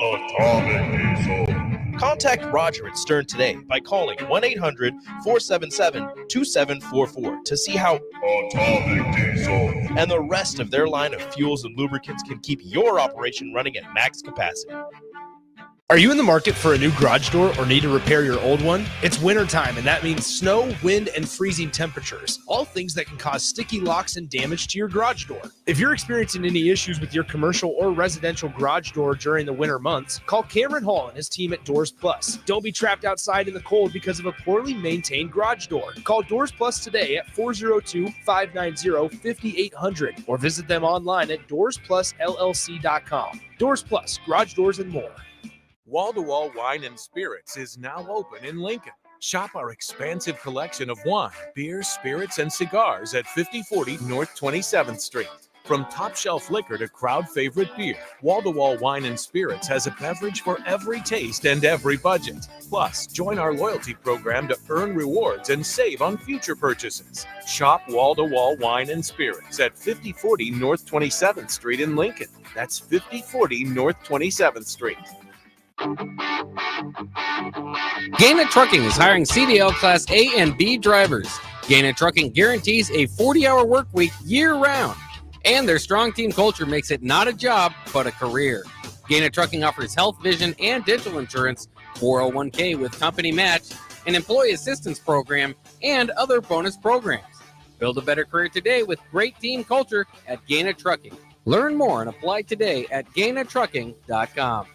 Atomic Diesel. Contact Roger at Stern today by calling 1-800-477-2744 to see how Atomic Diesel and the rest of their line of fuels and lubricants can keep your operation running at max capacity. Are you in the market for a new garage door or need to repair your old one? It's wintertime, and that means snow, wind, and freezing temperatures, all things that can cause sticky locks and damage to your garage door. If you're experiencing any issues with your commercial or residential garage door during the winter months, call Cameron Hall and his team at Doors Plus. Don't be trapped outside in the cold because of a poorly maintained garage door. Call Doors Plus today at 402-590-5800 or visit them online at doorsplusllc.com. Doors Plus, garage doors and more. Wall-to-Wall Wine and Spirits is now open in Lincoln. Shop our expansive collection of wine, beer, spirits, and cigars at 5040 North 27th Street. From top-shelf liquor to crowd-favorite beer, Wall-to-Wall Wine and Spirits has a beverage for every taste and every budget. Plus, join our loyalty program to earn rewards and save on future purchases. Shop Wall-to-Wall Wine and Spirits at 5040 North 27th Street in Lincoln. That's 5040 North 27th Street. Gaina Trucking is hiring CDL Class A and B drivers. Gaina Trucking guarantees a 40-hour work week year-round, and their strong team culture makes it not a job, but a career. Gaina Trucking offers health, vision, and dental insurance, 401k with company match, an employee assistance program, and other bonus programs. Build a better career today with great team culture at Gaina Trucking. Learn more and apply today at GainaTrucking.com.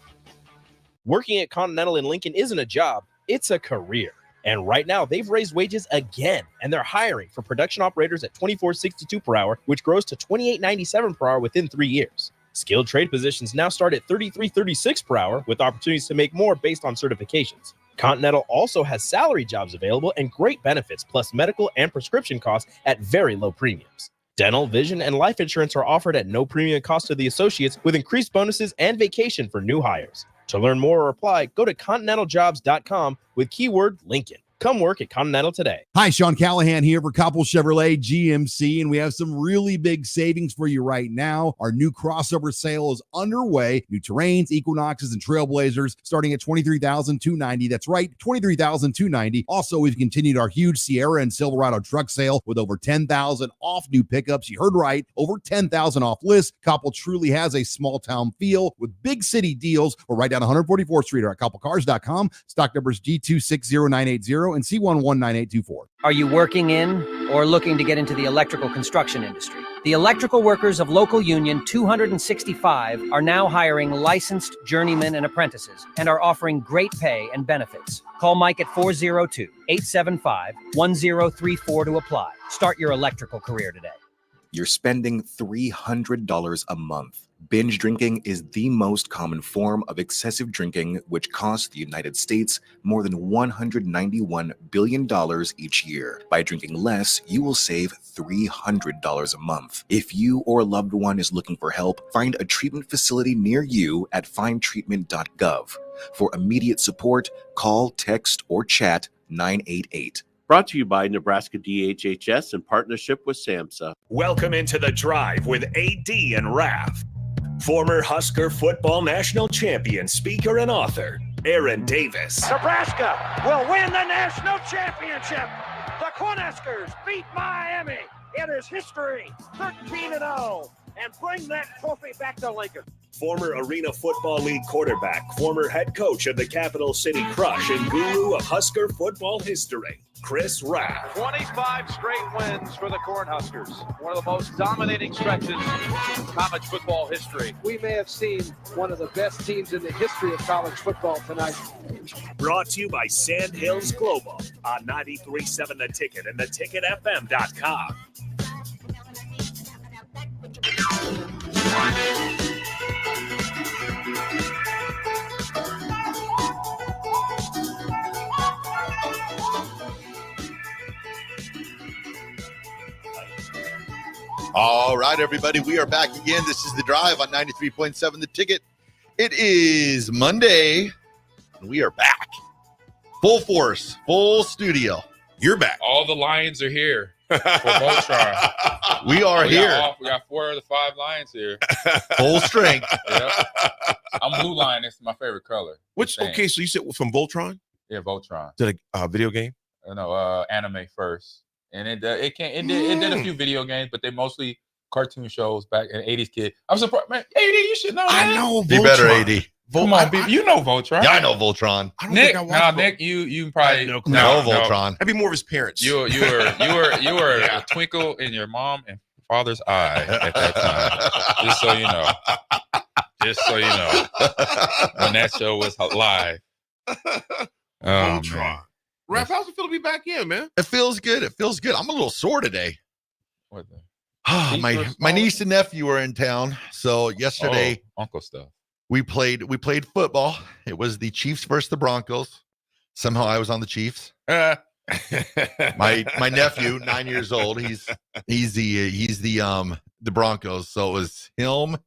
Working at Continental in Lincoln isn't a job, it's a career. And right now, they've raised wages again, and they're hiring for production operators at $24.62 per hour, which grows to $28.97 per hour within 3 years. Skilled trade positions now start at $33.36 per hour, with opportunities to make more based on certifications. Continental also has salary jobs available and great benefits, plus medical and prescription costs at very low premiums. Dental, vision, and life insurance are offered at no premium cost to the associates, with increased bonuses and vacation for new hires. To learn more or apply, go to continentaljobs.com with keyword Lincoln. Come work at Continental today. Hi, Sean Callahan here for Koppel Chevrolet GMC, and we have some really big savings for you right now. Our new crossover sale is underway. New Terrains, Equinoxes, and Trailblazers starting at $23,290. That's right, $23,290. Also, we've continued our huge Sierra and Silverado truck sale with over $10,000 off new pickups. You heard right, over $10,000 off list. Koppel truly has a small town feel with big city deals. We're right down 144th Street or at koppelcars.com. Stock numbers G260980 and C119824. Are you working in or looking to get into the electrical construction industry? The Electrical Workers of Local Union 265 are now hiring licensed journeymen and apprentices and are offering great pay and benefits. Call Mike at 402-875-1034 to apply. Start your electrical career today. You're spending $300 a month. Binge drinking is the most common form of excessive drinking, which costs the United States more than $191 billion each year. By drinking less, you will save $300 a month. If you or a loved one is looking for help, find a treatment facility near you at findtreatment.gov. For immediate support, call, text, or chat 988. Brought to you by Nebraska DHHS in partnership with SAMHSA. Welcome into The Drive with AD and Raff. Former Husker football national champion, speaker, and author, Aaron Davis. Nebraska will win the national championship. The Cornhuskers beat Miami. It is history, 13-0, and bring that trophy back to Lincoln. Former Arena Football League quarterback, former head coach of the Capital City Crush, and guru of Husker football history, Chris Raff. 25 straight wins for the Cornhuskers. One of the most dominating stretches in college football history. We may have seen one of the best teams in the history of college football tonight. Brought to you by Sand Hills Global on 93.7 The Ticket and theticketfm.com. All right, everybody, we are back again. This is The Drive on 93.7 The Ticket. It is Monday, and we are back. Full force, full studio. You're back. All the Lions are here. For Voltron. We are here. We got 4 of the 5 lions here. Full strength. Yep. I'm blue lion. It's my favorite color. Okay, so you said from Voltron? Yeah, Voltron. Is that a video game? No, anime first. And it did a few video games, but they mostly cartoon shows back in the 80s kid. I'm surprised, man. AD, you should know that. I know Be Voltron. better, AD. Come on, baby. You know Voltron. Yeah, I know Voltron. Nick, you probably no Voltron. I'd be more of his parents. You were a twinkle in your mom and father's eye at that time. Just so you know. Just so you know. When that show was live. Voltron. Raff, how's it feel to be back in, man? It feels good. It feels good. I'm a little sore today. What the? My niece and nephew were in town. So yesterday, uncle stuff. We played football. It was the Chiefs versus the Broncos. Somehow I was on the Chiefs. My nephew, 9 years old, he's the Broncos. So it was him,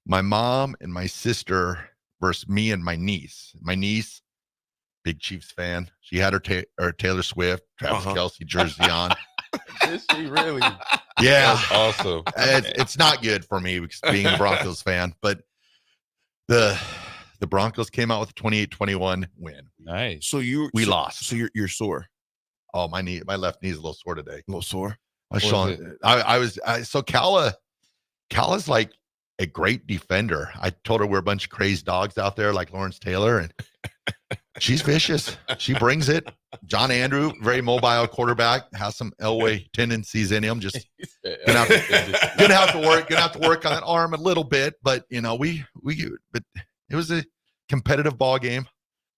my mom, and my sister versus me and my niece. My niece, big Chiefs fan. She had her Taylor Swift, Travis Kelce jersey on. Is she really? Yeah. That's awesome. It's not good for me because being a Broncos fan, but the Broncos came out with a 28-21 win. Nice. So we lost. So you're sore. Oh, my left knee is a little sore today. A little sore. So Kala's like a great defender. I told her we're a bunch of crazed dogs out there like Lawrence Taylor, and she's vicious. She brings it. John Andrew, very mobile quarterback, has some Elway tendencies in him. Just gonna have to work on that arm a little bit. But but it was a competitive ball game.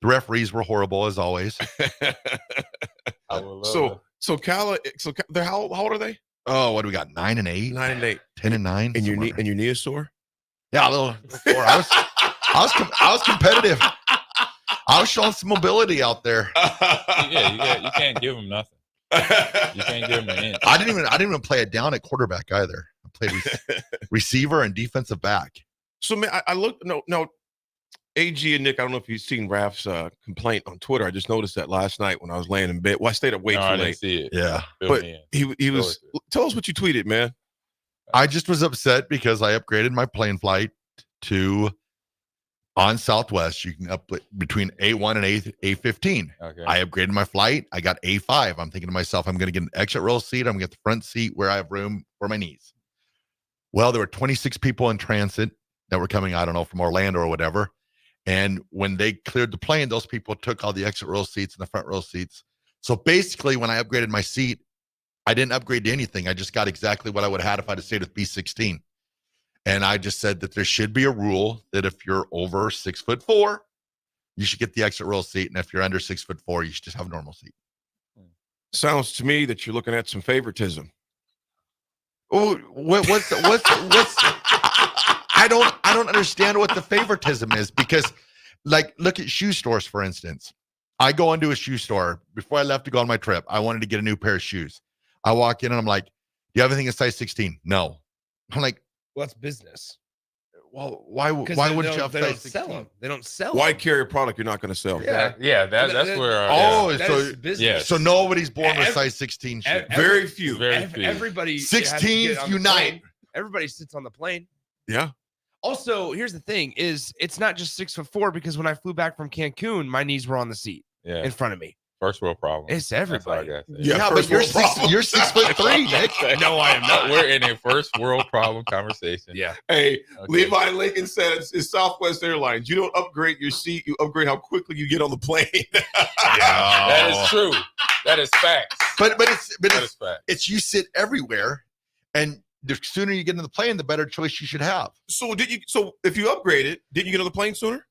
The referees were horrible as always. So Kala, they're how old are they? Oh, what do we got? 9 and 8, 9 and 8, 10 and 9. And your knee is sore? Yeah, a little sore. I was competitive. I was showing some mobility out there. You can't give him nothing. You can't give him an inch. I didn't even play it down at quarterback either. I played receiver and defensive back. So man, I looked. No, AG and Nick. I don't know if you've seen Raff's complaint on Twitter. I just noticed that last night when I was laying in bed. Well, I stayed up way too late. I didn't see it. Yeah, but he was. Tell us what you tweeted, man. I just was upset because I upgraded my plane flight to on Southwest. You can up between A1 and A15. Okay. I upgraded my flight. I got A5. I'm thinking to myself, I'm going to get an exit row seat. I'm going to get the front seat where I have room for my knees. Well, there were 26 people in transit that were coming, I don't know, from Orlando or whatever. And when they cleared the plane, those people took all the exit row seats and the front row seats. So basically, when I upgraded my seat, I didn't upgrade to anything. I just got exactly what I would have had if I'd have stayed with B16. And I just said that there should be a rule that if you're over 6'4", you should get the exit row seat. And if you're under 6'4", you should just have a normal seat. Sounds to me that you're looking at some favoritism. Oh, what's I don't understand what the favoritism is, because like, look at shoe stores, for instance. I go into a shoe store before I left to go on my trip. I wanted to get a new pair of shoes. I walk in and I'm like, do you have anything in size 16? No. I'm like, well, that's business. Well, why wouldn't you have size 16? They don't sell Why them. carry a product you're not going to sell? That's where. So nobody's born with size 16 shoes. Very few. Everybody. 16s unite. Everybody sits on the plane. Yeah. Also, here's the thing: is it's not just 6'4", because when I flew back from Cancun, my knees were on the seat in front of me. First world problem. It's everybody. Yeah, but you're 6'3", Nick. No, I am not. We're in a first world problem conversation. Yeah. Hey, Levi Lincoln says it's Southwest Airlines. You don't upgrade your seat; you upgrade how quickly you get on the plane. That is true. That is facts. But it's you sit everywhere, and the sooner you get into the plane, the better choice you should have. So if you upgraded, didn't you get on the plane sooner?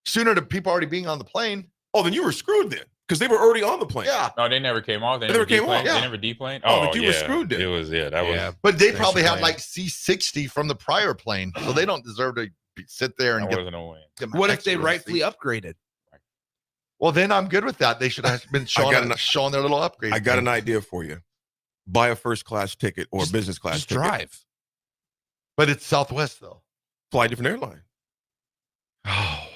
Sooner to people already being on the plane. Oh, then you were screwed then, because they were already on the plane. Yeah. No, they never came off. They never came off. They never deplaned. Oh, but you were screwed then. It was that was. But they probably had like C60 from the prior plane, so they don't deserve to sit there and wasn't a win. What if they rightfully upgraded? Well, then I'm good with that. They should have been showing their little upgrade. I got an idea for you. Buy a first class ticket or a business class ticket. Drive. But it's Southwest though. Fly a different airline. Oh,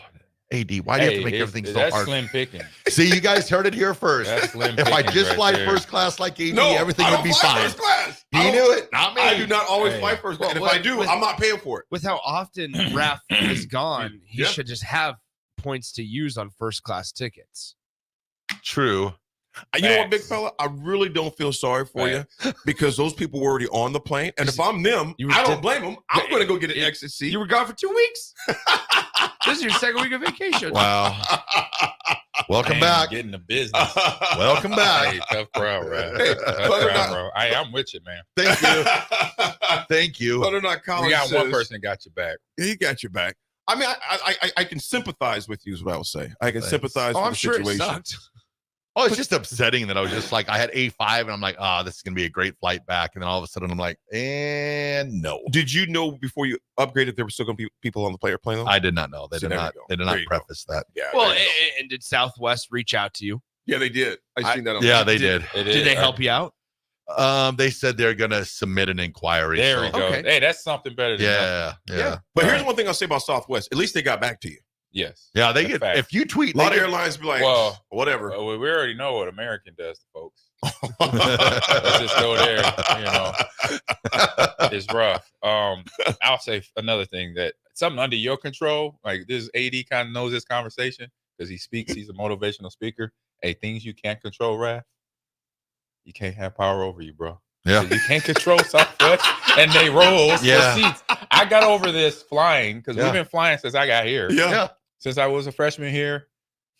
AD, why do you have to make everything so that's hard? Slim picking. See, you guys heard it here first. That's slim If I pickings just right fly there. first class like AD, No, everything I would don't be fly fine. first class. He knew it, not me. I do not always Hey. fly first class. And if Well, I do, I'm not paying for it. With how often Raff is gone, he Yeah. should just have points to use on first class tickets. True. You know what, big fella? I really don't feel sorry for you because those people were already on the plane. And if I'm them, I don't blame them. I'm going to go get an exit seat. You were gone for 2 weeks. This is your second week of vacation. Wow. Welcome Man, back. Getting the business. Welcome back. Hey, tough crowd, right? Hey, Tough Butter crowd, Not- bro. I'm with you, man. Thank you. Thank you. Butternut Collins We got one says- person that got your back. Yeah, he got your back. I mean, I can sympathize with you is what I will say. I can Thanks. sympathize Oh, with I'm the sure it situation. sucked. Oh, it's just upsetting that I was just like, I had A5 and I'm like, this is going to be a great flight back. And then all of a sudden I'm like, and no. Did you know before you upgraded there were still going to be people on the player plane? Though? I did not know. They So did there not. you go. They did There not you go. preface that. Yeah. Well, there you go. and did Southwest reach out to you? Yeah, they did. I seen that. On Yeah, the- they did. Did they help you out? They said they're going to submit an inquiry. There so- we go. Okay. Hey, that's something better than nothing. Yeah. But here's one thing I'll say about Southwest. At least they got back to you. Yes. Yeah, they That's get, fact. if you tweet, A lot they of get- airlines be like, Well, whatever. We already know what American does to folks. Let's just go there. You know, it's rough. I'll say another thing that something under your control, like this AD kind of knows this conversation because he speaks. He's a motivational speaker. Hey, things you can't control, Raff, you can't have power over you, bro. Yeah. You can't control Southwest and they rolls Yeah. for seats. I got over this flying because Yeah. we've been flying since I got here. Yeah. Since I was a freshman here,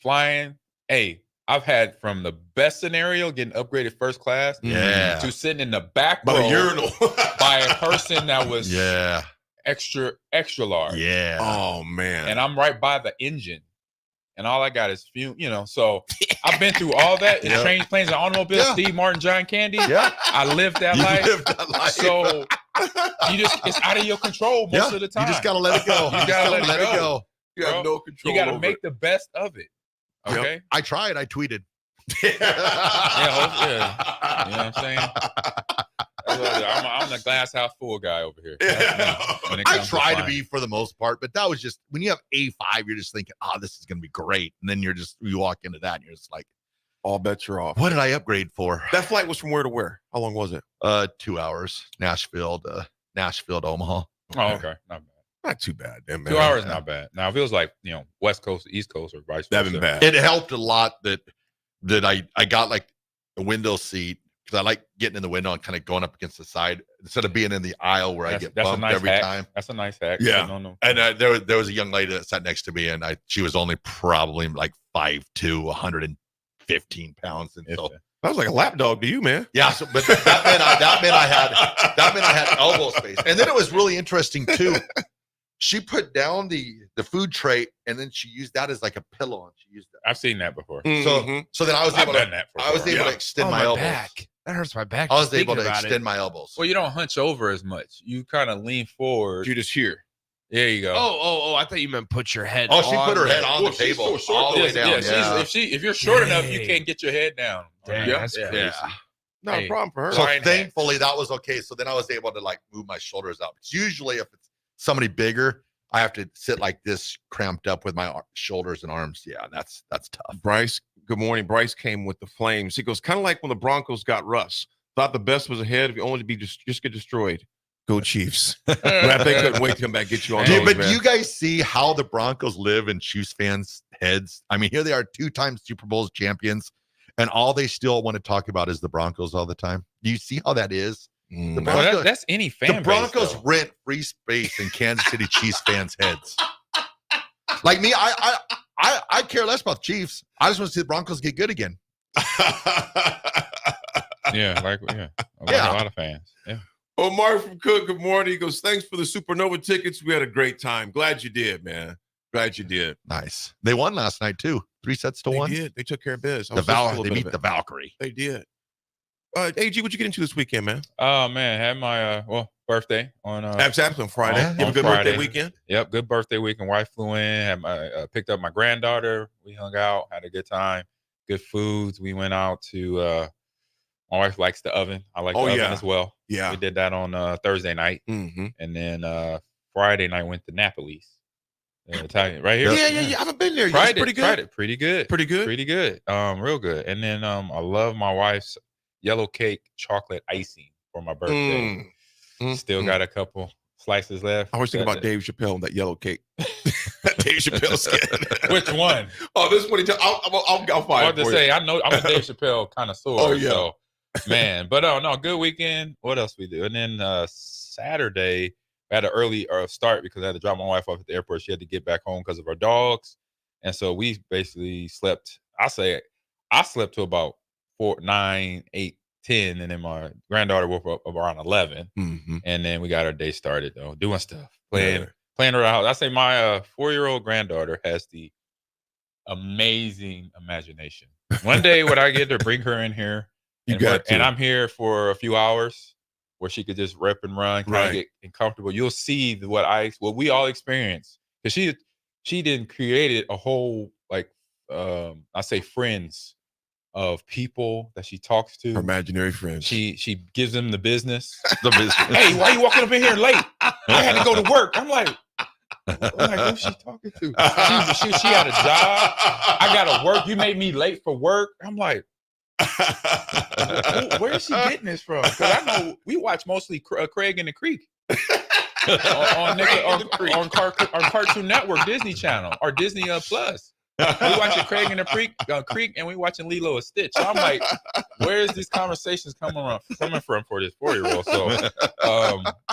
flying. Hey, I've had from the best scenario, getting upgraded first class, Yeah. to sitting in the back By row the urinal. by a person that was Yeah. extra large. Yeah. Oh, man. And I'm right by the engine. And all I got is fume, So I've been through all that in Yeah. trains, planes, and automobiles. Yeah. Steve Martin, John Candy. Yeah. I lived that You life. lived that life. So it's out of your control most of the time. You just got to let it go. You gotta let it go. You have bro. no control. You got to over make it. the best of it. Yep. Okay. I tried. I tweeted. Yeah. You know what I'm saying? I'm the glass house full guy over here. That's me when it I comes try to flying. be for the most part, but that was just when you have A5, you're just thinking, this is going to be great. And then you walk into that and you're just like, all bets are off. what did I upgrade for? That flight was from where to where? How long was it? 2 hours, Nashville to Omaha. Oh, okay. Not bad. Not too bad, then, man. 2 hours, not bad. Now, if it was like, West Coast, East Coast, or vice versa. That'd been bad. It helped a lot that I got like a window seat because I like getting in the window and kind of going up against the side instead of being in the aisle where I get That's a bumped nice every hack. time. That's a nice hack. Yeah. No. And there was a young lady that sat next to me, and she was only probably like 5'2", 115 pounds, and so That was like a lap dog to you, man. yeah. So, but that meant I had elbow space, and then it was really interesting too. She put down the food tray, and then she used that as like a pillow, and she used that. I've seen that before. So then I was I've able done to that I was able to extend my elbows. back. That hurts my back. I was just able thinking to about it. extend my elbows. Well, you don't hunch over as much. You kind of lean forward. You just hear. There you go. Oh! I thought you meant put your head. Oh, she on put her the- head on the she's table so short, all the though. way down. Yeah, if you're short enough, you Dang. can't get your head down. Dang, Yeah. that's Yeah. crazy. Not Hey. a problem for her. So Line thankfully that was okay. So then I was able to like move my shoulders up. It's usually if it's somebody bigger, I have to sit like this, cramped up with my shoulders and arms. Yeah, that's tough. Bryce, good morning. Bryce came with the Flames. He goes, kind of like when the Broncos got Russ. Thought the best was ahead. If you only to be just get destroyed. Go Chiefs. Raff, they couldn't wait to come back and get you on those, But man. you guys see how the Broncos live in Chiefs fans' heads. I mean, here they are, 2-time Super Bowl champions, and all they still want to talk about is the Broncos all the time. Do you see how that is? The Well, Broncos, that's any fan the base, Broncos though. rent free space in Kansas City Chiefs fans' heads. Like me, I care less about the Chiefs. I just want to see the Broncos get good again. Yeah, a lot of fans. Yeah. Omar from Cook, good morning. He goes, thanks for the Supernova tickets. We had a great time. Glad you did, man. Glad you did. Nice. They won last night too. 3 sets to 1. They did. They took care of biz. I The was listening to a They little bit beat of the it. Valkyrie. They did. AG, what you get into this weekend, man? Oh man, had my birthday on Absolutely on Friday. on You have a good Friday. birthday weekend? Yep, good birthday weekend. Wife flew in, had my picked up my granddaughter. We hung out, had a good time. Good foods. We went out to my wife likes the oven. I like the oven as well. Yeah. We did that on Thursday night. Mm-hmm. And then Friday night went to Napoli's. Italian right here. Yeah. I haven't been there. Tried It's pretty good. Tried it. Pretty good. Pretty good. Pretty good. Real good. And then I love my wife's yellow cake chocolate icing for my birthday. Still got a couple slices left. I was thinking about Dave Chappelle and that yellow cake. Dave Chappelle skin. Which one? Oh, this is what he told. I'll find I want to say, I know I'm a Dave Chappelle connoisseur. Oh, yeah. So, man. But no, good weekend. What else we do? And then Saturday, I had an early start because I had to drop my wife off at the airport. She had to get back home because of our dogs. And so we basically slept. I slept to about 4, 9, 8, 10. And then my granddaughter woke up around 11. Mm-hmm. And then we got our day started, though, doing stuff, playing around the house. I say my 4-year-old granddaughter has the amazing imagination. One day when I get to bring her in here, and I'm here for a few hours where she could just rip and run, kind of get comfortable. You'll see what we all experience. Because she didn't created a whole I say friends of people that she talks to. Her imaginary friends. She gives them the business. Hey, why you walking up in here late? I had to go to work. I'm like, who's she talking to? She had a job. I got to work. You made me late for work. I'm like, where is she getting this from? Because I know we watch mostly Craig and the Creek on Cartoon Network, Disney Channel, or Disney Plus. We watching Craig and the Creek, and we watching Lilo and Stitch. So I'm like, where is these conversations coming from for this 4-year-old? So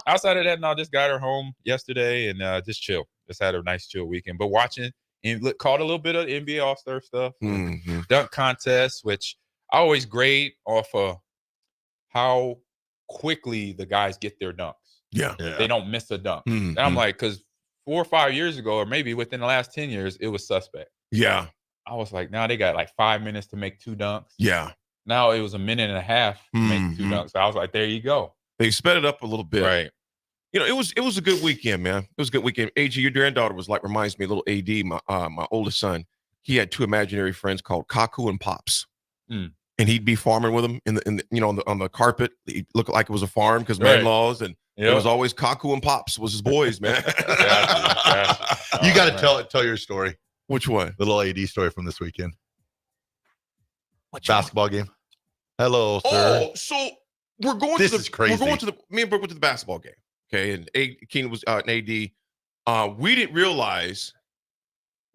outside of that, no, just got her home yesterday and just chill. Just had a nice chill weekend. But watching and caught a little bit of NBA All-Star stuff, dunk contests, which I always grade off of how quickly the guys get their dunks. Yeah. They don't miss a dunk. And I'm like, because 4 or 5 years ago, or maybe within the last 10 years, it was suspect. Yeah. I was like, now they got like 5 minutes to make 2 dunks. Yeah. Now it was a minute and a half to make 2 dunks. So I was like, there you go. They sped it up a little bit. Right. You know, it was a good weekend, man. It was a good weekend. AG, your granddaughter reminds me a little AD, my oldest son. He had 2 imaginary friends called Kaku and Pops. And he'd be farming with them on the carpet. He looked like it was a farm because man laws, and it was always Kaku and Pops was his boys, man. You got to tell your story. Which one? The little AD story from this weekend. Basketball game. Hello, sir. Oh, so we're going this to the is crazy. We're going to me and Brooke went to the basketball game. Okay, and Keenan was an AD. We didn't realize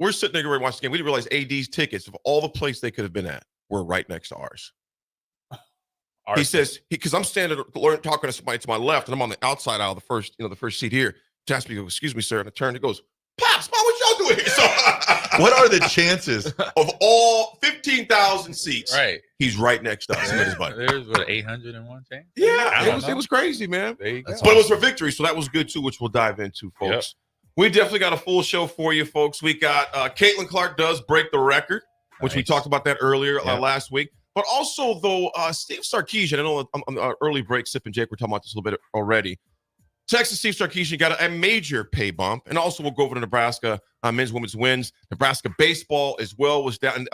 we're sitting there ready to watch the game. We didn't realize AD's tickets of all the places they could have been at were right next to ours. He says, because I'm standing talking to somebody to my left, and I'm on the outside aisle, the first seat here. He asked me, he goes, "Excuse me, sir," and I turned. He goes, "Pops, what y'all doing here?" So, what are the chances of all 15,000 seats? Right, he's right next to us. There's 801 chance. Yeah, it was crazy, man. There you go. But it was for victory, so that was good too, which we'll dive into, folks. Yep. We definitely got a full show for you, folks. We got Caitlin Clark does break the record, which we talked about that earlier last week. But also, though, Steve Sarkisian, I know on the early break, Sip and Jake were talking about this a little bit already. Texas Steve Sarkisian got a major pay bump, and also we'll go over to Nebraska men's, women's wins. Nebraska baseball as well was down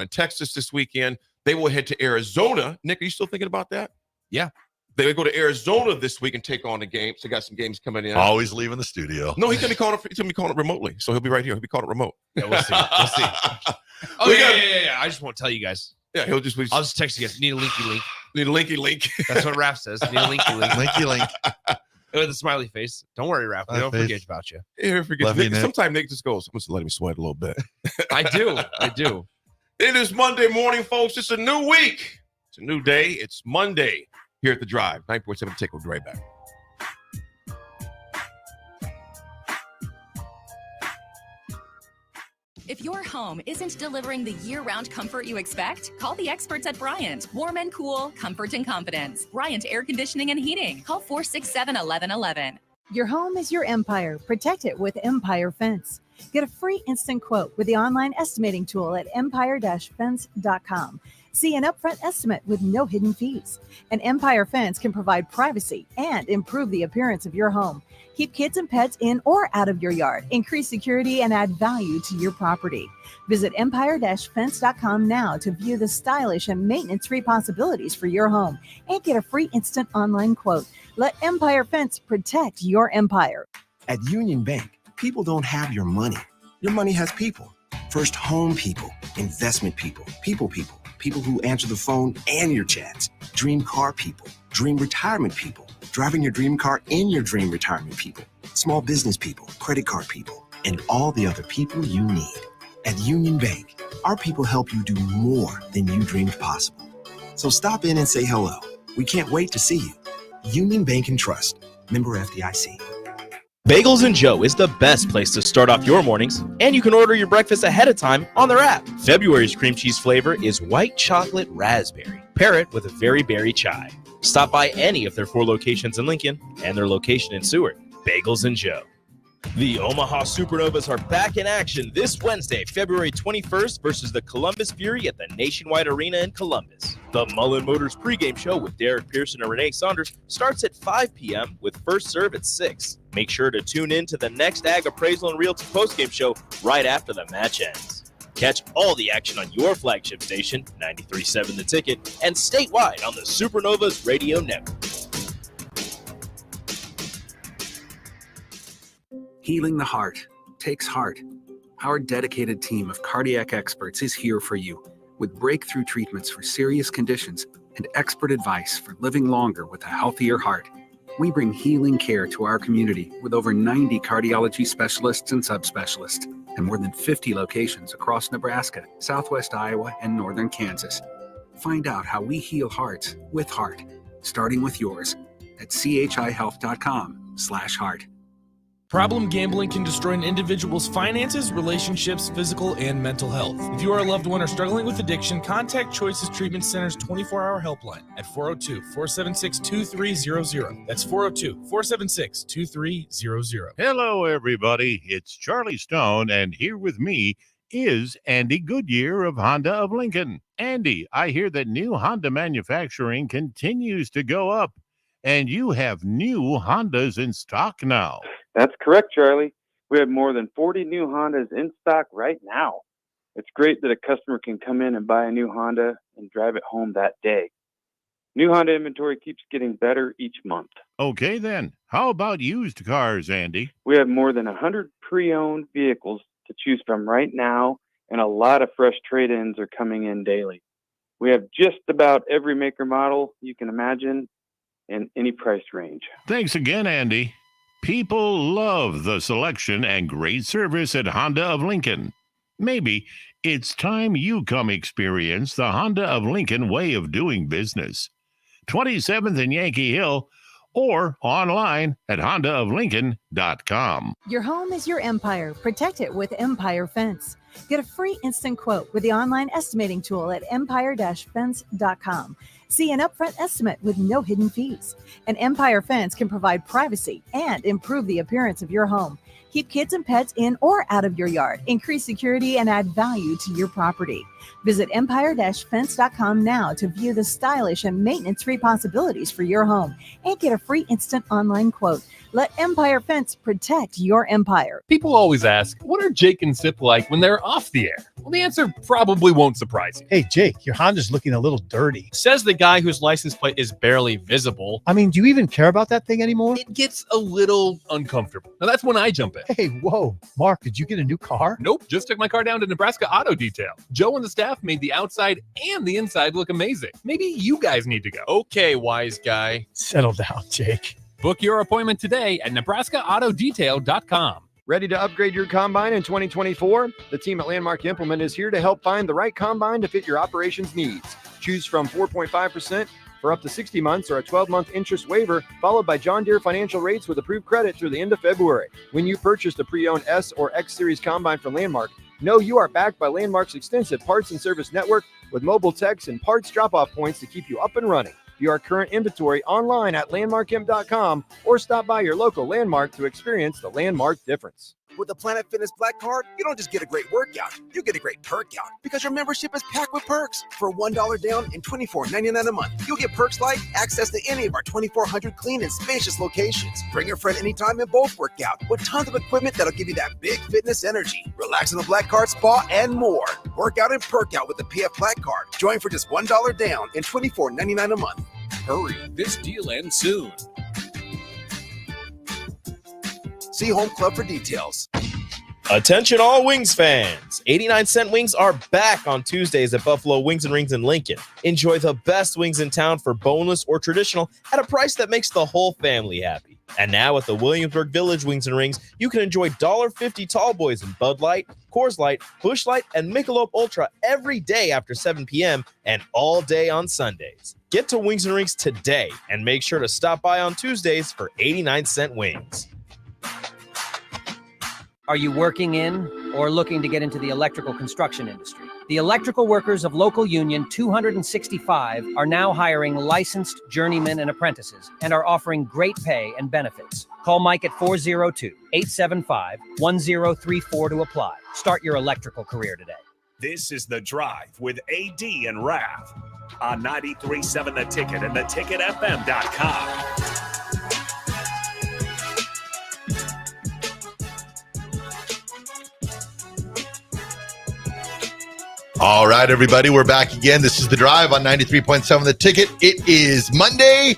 in Texas this weekend. They will head to Arizona. Nick, are you still thinking about that? Yeah. They go to Arizona this week and take on the games. They got some games coming in. Always leaving the studio. No, he's gonna be calling it remotely, so he'll be right here. He'll be calling it remote. Yeah, we'll see. We'll see. Oh yeah. I just won't tell you guys. Yeah, I'll just text you guys. Need a linky link. Need a linky link. That's what Raff says. Need a linky link. Linky link. With a smiley face. Don't worry, Raff. We don't forget about you. Yeah, forget. Sometimes Nick just goes, "I'm just letting me sweat a little bit." I do. It is Monday morning, folks. It's a new week. It's a new day. It's Monday here at The Drive. 9.7 Take. We'll be right back. If your home isn't delivering the year-round comfort you expect, call the experts at Bryant. Warm and cool, comfort and confidence. Bryant Air Conditioning and Heating. Call 467-1111. Your home is your empire. Protect it with Empire Fence. Get a free instant quote with the online estimating tool at empire-fence.com. See an upfront estimate with no hidden fees. An Empire Fence can provide privacy and improve the appearance of your home. Keep kids and pets in or out of your yard. Increase security and add value to your property. Visit empire-fence.com now to view the stylish and maintenance-free possibilities for your home and get a free instant online quote. Let Empire Fence protect your empire. At Union Bank, People don't have your money. Your money has people. First home people, investment people, people who answer the phone and your chats. Dream car people, dream retirement people, driving your dream car in your dream retirement people. Small business people, credit card people, and all the other people you need. At Union Bank, our people help you do more than you dreamed possible. So stop in and say hello. We can't wait to see you. Union Bank and Trust. Member FDIC. Bagels and Joe is the best place to start off your mornings, and you can order your breakfast ahead of time on their app. February's cream cheese flavor is white chocolate raspberry. Pair it with a very berry chai. Stop by any of their 4 locations in Lincoln and their location in Seward. Bagels and Joe. The Omaha Supernovas are back in action this Wednesday, February 21st versus the Columbus Fury at the Nationwide Arena in Columbus. The Mullen Motors pregame show with Derek Pearson and Renee Saunders starts at 5 p.m. with first serve at 6. Make sure to tune in to the next Ag Appraisal and Realty postgame show right after the match ends. Catch all the action on your flagship station, 93.7 The Ticket, and statewide on the Supernovas Radio Network. Healing the heart takes heart. Our dedicated team of cardiac experts is here for you with breakthrough treatments for serious conditions and expert advice for living longer with a healthier heart. We bring healing care to our community with over 90 cardiology specialists and subspecialists and more than 50 locations across Nebraska, Southwest Iowa, and northern Kansas. Find out how we heal hearts with heart, starting with yours at chihealth.com/heart. Problem gambling can destroy an individual's finances, relationships, physical, and mental health. If you or a loved one are struggling with addiction, contact Choices Treatment Center's 24-hour helpline at 402-476-2300. That's 402-476-2300. Hello, everybody. It's Charlie Stone, and here with me is Andy Goodyear of Honda of Lincoln. Andy, I hear that new Honda manufacturing continues to go up, and you have new Hondas in stock now. That's correct, Charlie. We have more than 40 new Hondas in stock right now. It's great that a customer can come in and buy a new Honda and drive it home that day. New Honda inventory keeps getting better each month. Okay, then. How about used cars, Andy? We have more than 100 pre-owned vehicles to choose from right now, and a lot of fresh trade-ins are coming in daily. We have just about every maker model you can imagine in any price range. Thanks again, Andy. People love the selection and great service at Honda of Lincoln. Maybe it's time you come experience the Honda of Lincoln way of doing business. 27th and Yankee Hill, or online at hondaoflincoln.com. Your home is your empire. Protect it with Empire Fence. Get a free instant quote with the online estimating tool at empire-fence.com. See an upfront estimate with no hidden fees. An Empire Fence can provide privacy and improve the appearance of your home. Keep kids and pets in or out of your yard. Increase security and add value to your property. Visit empire-fence.com now to view the stylish and maintenance-free possibilities for your home and get a free instant online quote. Let Empire Fence protect your empire. People always ask, what are Jake and Sip like when they're off the air? Well, the answer probably won't surprise you. Hey, Jake, your Honda's looking a little dirty. Says the guy whose license plate is barely visible. I mean, do you even care about that thing anymore? It gets a little uncomfortable. Now, that's when I jump in. Hey, whoa. Mark, did you get a new car? Nope, just took my car down to Nebraska Auto Detail. Joe and the staff made the outside and the inside look amazing. Maybe you guys need to go. Okay, wise guy. Settle down, Jake. Book your appointment today at nebraskaautodetail.com. Ready to upgrade your combine in 2024? The team at Landmark Implement is here to help find the right combine to fit your operations needs. Choose from 4.5% for up to 60 months or a 12-month interest waiver, followed by John Deere financial rates with approved credit through the end of February. When you purchase the pre-owned S or X Series combine from Landmark, know you are backed by Landmark's extensive parts and service network with mobile techs and parts drop-off points to keep you up and running. View our current inventory online at landmarkimp.com or stop by your local Landmark to experience the Landmark difference. With the Planet Fitness Black Card, you don't just get a great workout, you get a great perk out because your membership is packed with perks. For $1 down and $24.99 a month, you'll get perks like access to any of our 2,400 clean and spacious locations. Bring your friend anytime and both work out with tons of equipment that'll give you that big fitness energy. Relax in the Black Card spa and more. Work out and perk out with the PF Black Card. Join for just $1 down and $24.99 a month. Hurry, this deal ends soon. See Home Club for details. Attention all Wings fans. 89-cent wings are back on Tuesdays at Buffalo Wings and Rings in Lincoln. Enjoy the best wings in town for boneless or traditional at a price that makes the whole family happy. And now at the Williamsburg Village Wings and Rings, you can enjoy $1.50 tall boys in Bud Light, Coors Light, Busch Light, and Michelob Ultra every day after 7 p.m. and all day on Sundays. Get to Wings and Rings today and make sure to stop by on Tuesdays for 89-cent wings. Are you working in or looking to get into the electrical construction industry? The electrical workers of Local Union 265 are now hiring licensed journeymen and apprentices and are offering great pay and benefits. Call Mike at 402-875-1034 to apply. Start your electrical career today. This is The Drive with AD and Raff on 93.7 The Ticket and theticketfm.com. All right, everybody, we're back again. This is The Drive on 93.7 The Ticket. It is Monday,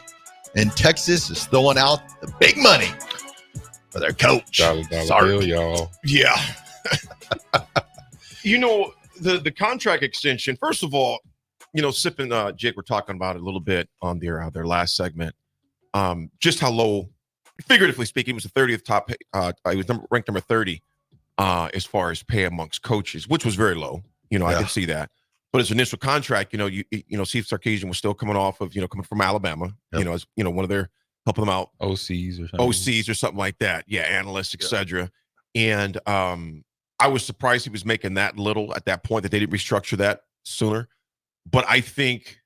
and Texas is throwing out the big money for their coach. Bill, y'all. Yeah. The contract extension, first of all, Sip and Jake were talking about it a little bit on their last segment. Just how low, figuratively speaking, he was the 30th top. He was ranked number 30 as far as pay amongst coaches, which was very low. I could see that. But his initial contract, Steve Sarkisian was still coming off of, coming from Alabama, as one of their helping them out. OCs or something like that. Yeah, analysts, etc. And I was surprised he was making that little at that point, that they didn't restructure that sooner. But I think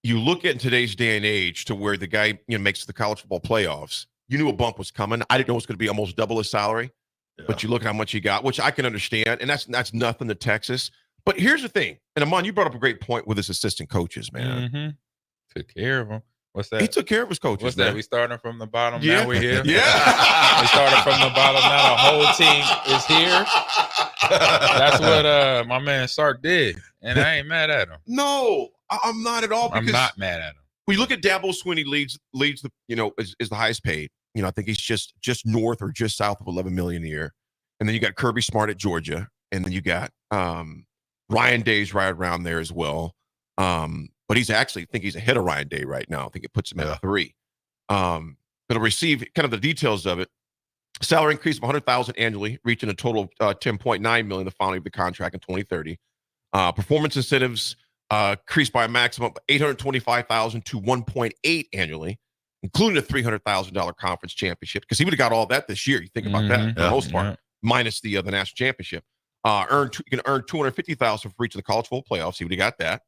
you look at today's day and age to where the guy, makes the college football playoffs. You knew a bump was coming. I didn't know it was going to be almost double his salary. Yeah. But you look at how much he got, which I can understand, and that's nothing to Texas. But here's the thing, and Ahman, you brought up a great point with his assistant coaches, man. Mm-hmm. Took care of them. What's that? He took care of his coaches. What's man. that? We starting from the bottom. Yeah. Now we're here. Yeah. We started from the bottom. Now the whole team is here. That's what my man Sark did, and I ain't mad at him. No, I'm not at all. I'm not mad at him. When you look at Dabo Swinney leads the is the highest paid. I think he's just north or just south of $11 million a year. And then you got Kirby Smart at Georgia, and then you got Ryan Day's right around there as well. But he's actually, I think he's ahead of Ryan Day right now. I think it puts him at 3. But he'll receive kind of the details of it. Salary increase of $100,000 annually, reaching a total of $10.9 million the founding of the contract in 2030. Performance incentives increased by a maximum of $825,000 to $1.8 annually, including a $300,000 conference championship, because he would have got all that this year. You think about that for the most part. Minus the national championship. You can earn $250,000 for reaching the college football playoffs. He would have got that.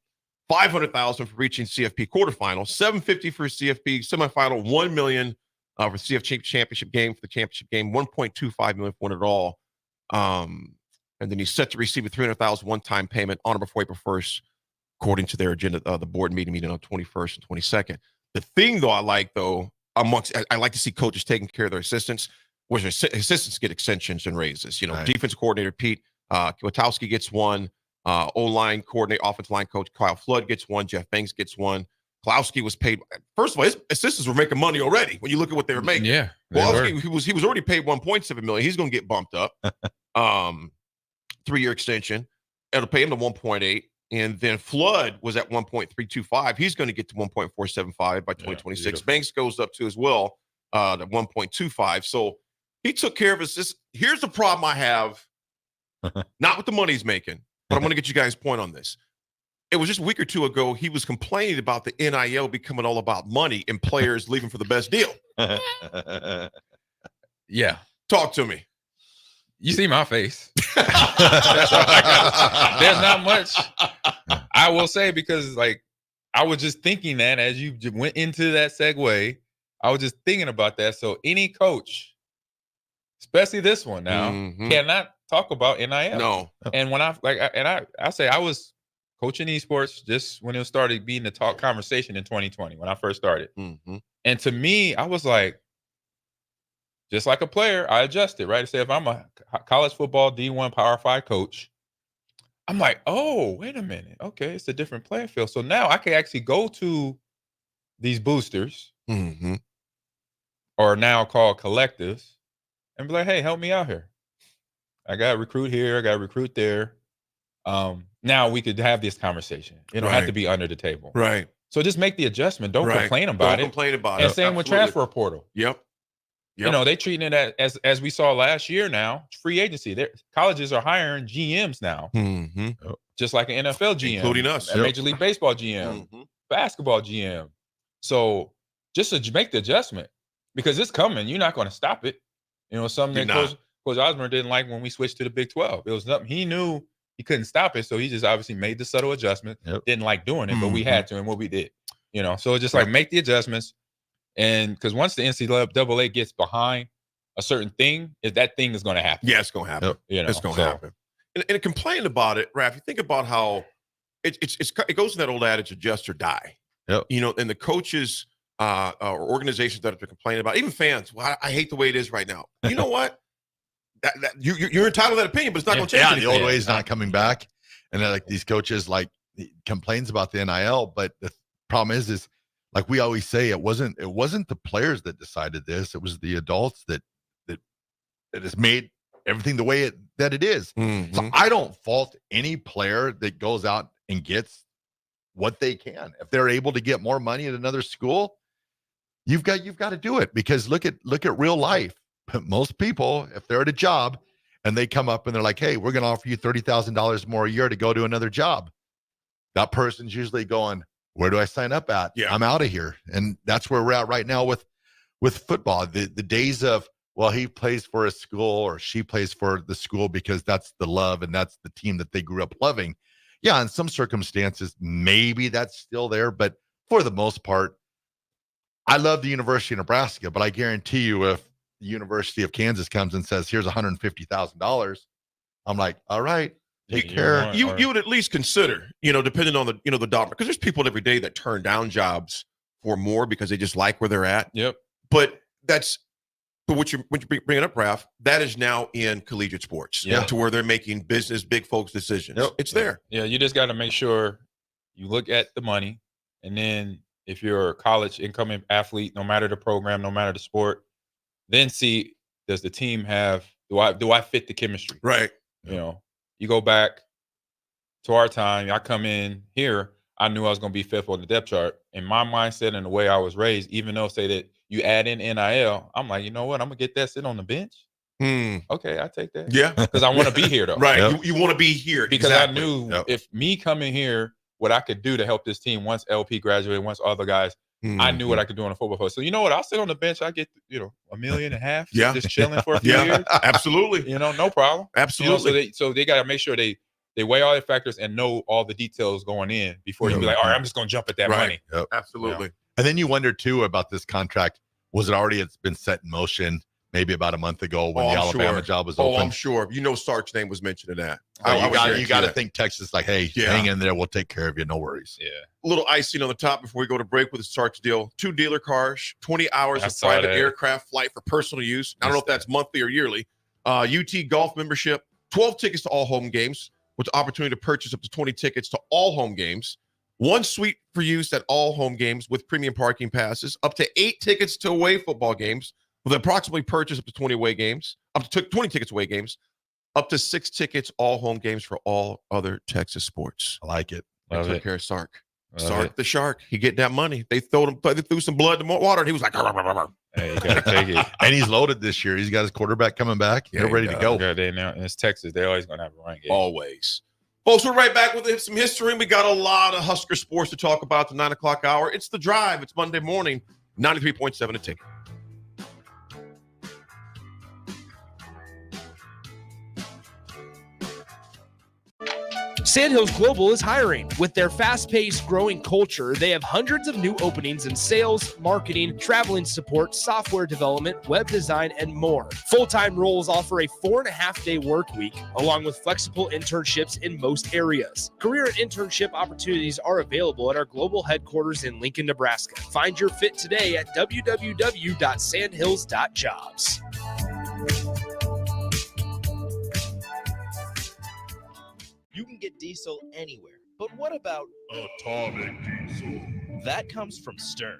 $500,000 for reaching CFP quarterfinal. $750,000 for CFP semifinal. $1 million for CFP championship game. For the championship game, $1.25 million for it all. And then he's set to receive a $300,000 one-time payment on or before April 1st, according to their agenda. The board meeting on 21st and 22nd. The thing though I like I like to see coaches taking care of their assistants. Where their assistants get extensions and raises. Defense coordinator Pete Kwiatkowski gets one. O-line coordinator, offensive line coach Kyle Flood gets one. Jeff Banks gets one. Klowski was paid. First of all, his assistants were making money already. When you look at what they were making, Klowski, he was already paid $1.7 million. He's going to get bumped up. 3-year extension. It'll pay him to 1.8. And then Flood was at 1.325. He's going to get to 1.475 by 2026. Banks goes up to as well to 1.25. So he took care of his. Here's the problem I have, not with the money he's making, but I'm going to get you guys' point on this. It was just a week or two ago, he was complaining about the NIL becoming all about money and players leaving for the best deal. Yeah. Talk to me. You see my face. That's all I got. There's not much I will say, because I was just thinking that as you went into that segue, I was just thinking about that. So any coach, especially this one now, cannot talk about NIL. No. And when I say I was coaching esports just when it started being the talk conversation in 2020 when I first started. And to me, I was like, just like a player, I adjusted, right? Say if I'm a college football D1 Power 5 coach, I'm like, oh, wait a minute. Okay, it's a different playing field. So now I can actually go to these boosters, or now called collectives, and be like, hey, help me out here. I got to recruit here. I got to recruit there. Now we could have this conversation. It don't have to be under the table. Right. So just make the adjustment. Don't Right. complain about Don't it. complain about And it. same with Absolutely. transfer portal. Yep. You know, they treating it as we saw last year now, free agency. Colleges are hiring GMs now. Just like an NFL GM. Including us. A Major League Baseball GM. Basketball GM. So just to make the adjustment. Because it's coming. You're not going to stop it. You know, something that Coach Osborne didn't like when we switched to the Big 12. It was nothing. He knew he couldn't stop it. So he just obviously made the subtle adjustment. Didn't like doing it, but we had to, and what we did. You know, so it's just like make the adjustments. And because once the NCAA gets behind a certain thing, that thing is going to happen. Yeah, it's going to happen. You know, it's going to happen. And complain about it, Raff. You think about how it goes in that old adage, adjust or die. You know, and the coaches or organizations that are complaining about, even fans, well, I hate the way it is right now. You know what? You're entitled to that opinion, but it's not going to change anything. The old way is not coming back. And then, like, these coaches, like, complains about the NIL, but the problem is like we always say, it wasn't the players that decided this. It was the adults that has made everything the way that it is. So I don't fault any player that goes out and gets what they can. If they're able to get more money at another school, you've got to do it, because look at real life. Most people, if they're at a job and they come up and they're like, hey, we're going to offer you $30,000 more a year to go to another job, that person's usually going, where do I sign up at? I'm out of here. And that's where we're at right now with football. The days of, well, he plays for a school or she plays for the school because that's the love and that's the team that they grew up loving. Yeah, in some circumstances, maybe that's still there. But for the most part, I love the University of Nebraska, but I guarantee you if the University of Kansas comes and says, here's $150,000, I'm like, all right, take care. You would at least consider, you know, depending on the dollar, because there's people every day that turn down jobs for more because they just like where they're at. But what you're bringing up, Raff, that is now in collegiate sports, to where they're making big folks decisions. It's there. Yeah, you just got to make sure you look at the money, and then if you're a college incoming athlete, no matter the program, no matter the sport, then see, does the team have, do I fit the chemistry? Right. You know, you go back to our time, I come in here, I knew I was going to be fifth on the depth chart. In my mindset and the way I was raised, even though say that you add in NIL, I'm like, you know what? I'm going to get that sit on the bench. Okay, I take that. Yeah. Because I want to be here, though. Right. You want to be here. Because I knew if me coming here, what I could do to help this team once LP graduated, once other guys, I knew what I could do on the football field. So you know what? I'll sit on the bench. I get, $1.5 million. Just chilling for a few years. Absolutely. You know, no problem. Absolutely. You know, so they got to make sure they weigh all the factors and know all the details going in before you be like, all right, I'm just going to jump at that money. Absolutely. And then you wonder too about this contract. Was it already been set in motion maybe about a month ago when the Alabama job was open? I'm sure. You know, Sark's name was mentioned in that. You got to think Texas like, hey, hang in there. We'll take care of you. No worries. Yeah. A little icing on the top before we go to break with the Sark's deal. 2 dealer cars, 20 hours of private aircraft flight for personal use. I don't know if that's monthly or yearly. UT golf membership, 12 tickets to all home games with the opportunity to purchase up to 20 tickets to all home games. 1 suite for use at all home games with premium parking passes, up to 8 tickets to away football games with approximately purchase up to 20 away games, up to 20 tickets away games, up to 6 tickets all home games for all other Texas sports. I like it. Took care of Sark. Sark the Shark. He get that money. They threw some blood in the water, and he was like, hey, you gotta take it. And he's loaded this year. He's got his quarterback coming back. They're ready to go. Yeah, and it's Texas. They're always gonna have a run game. Always. Folks, we're right back with some history. We got a lot of Husker sports to talk about the 9 o'clock hour. It's The Drive. It's Monday morning, 93.7 to Ticket. Sandhills Global is hiring. With their fast-paced, growing culture, they have hundreds of new openings in sales, marketing, traveling support, software development, web design, and more. Full-time roles offer a 4.5-day work week, along with flexible internships in most areas. Career and internship opportunities are available at our global headquarters in Lincoln, Nebraska. Find your fit today at www.sandhills.jobs. You can get diesel anywhere, but what about atomic diesel? That comes from Stern.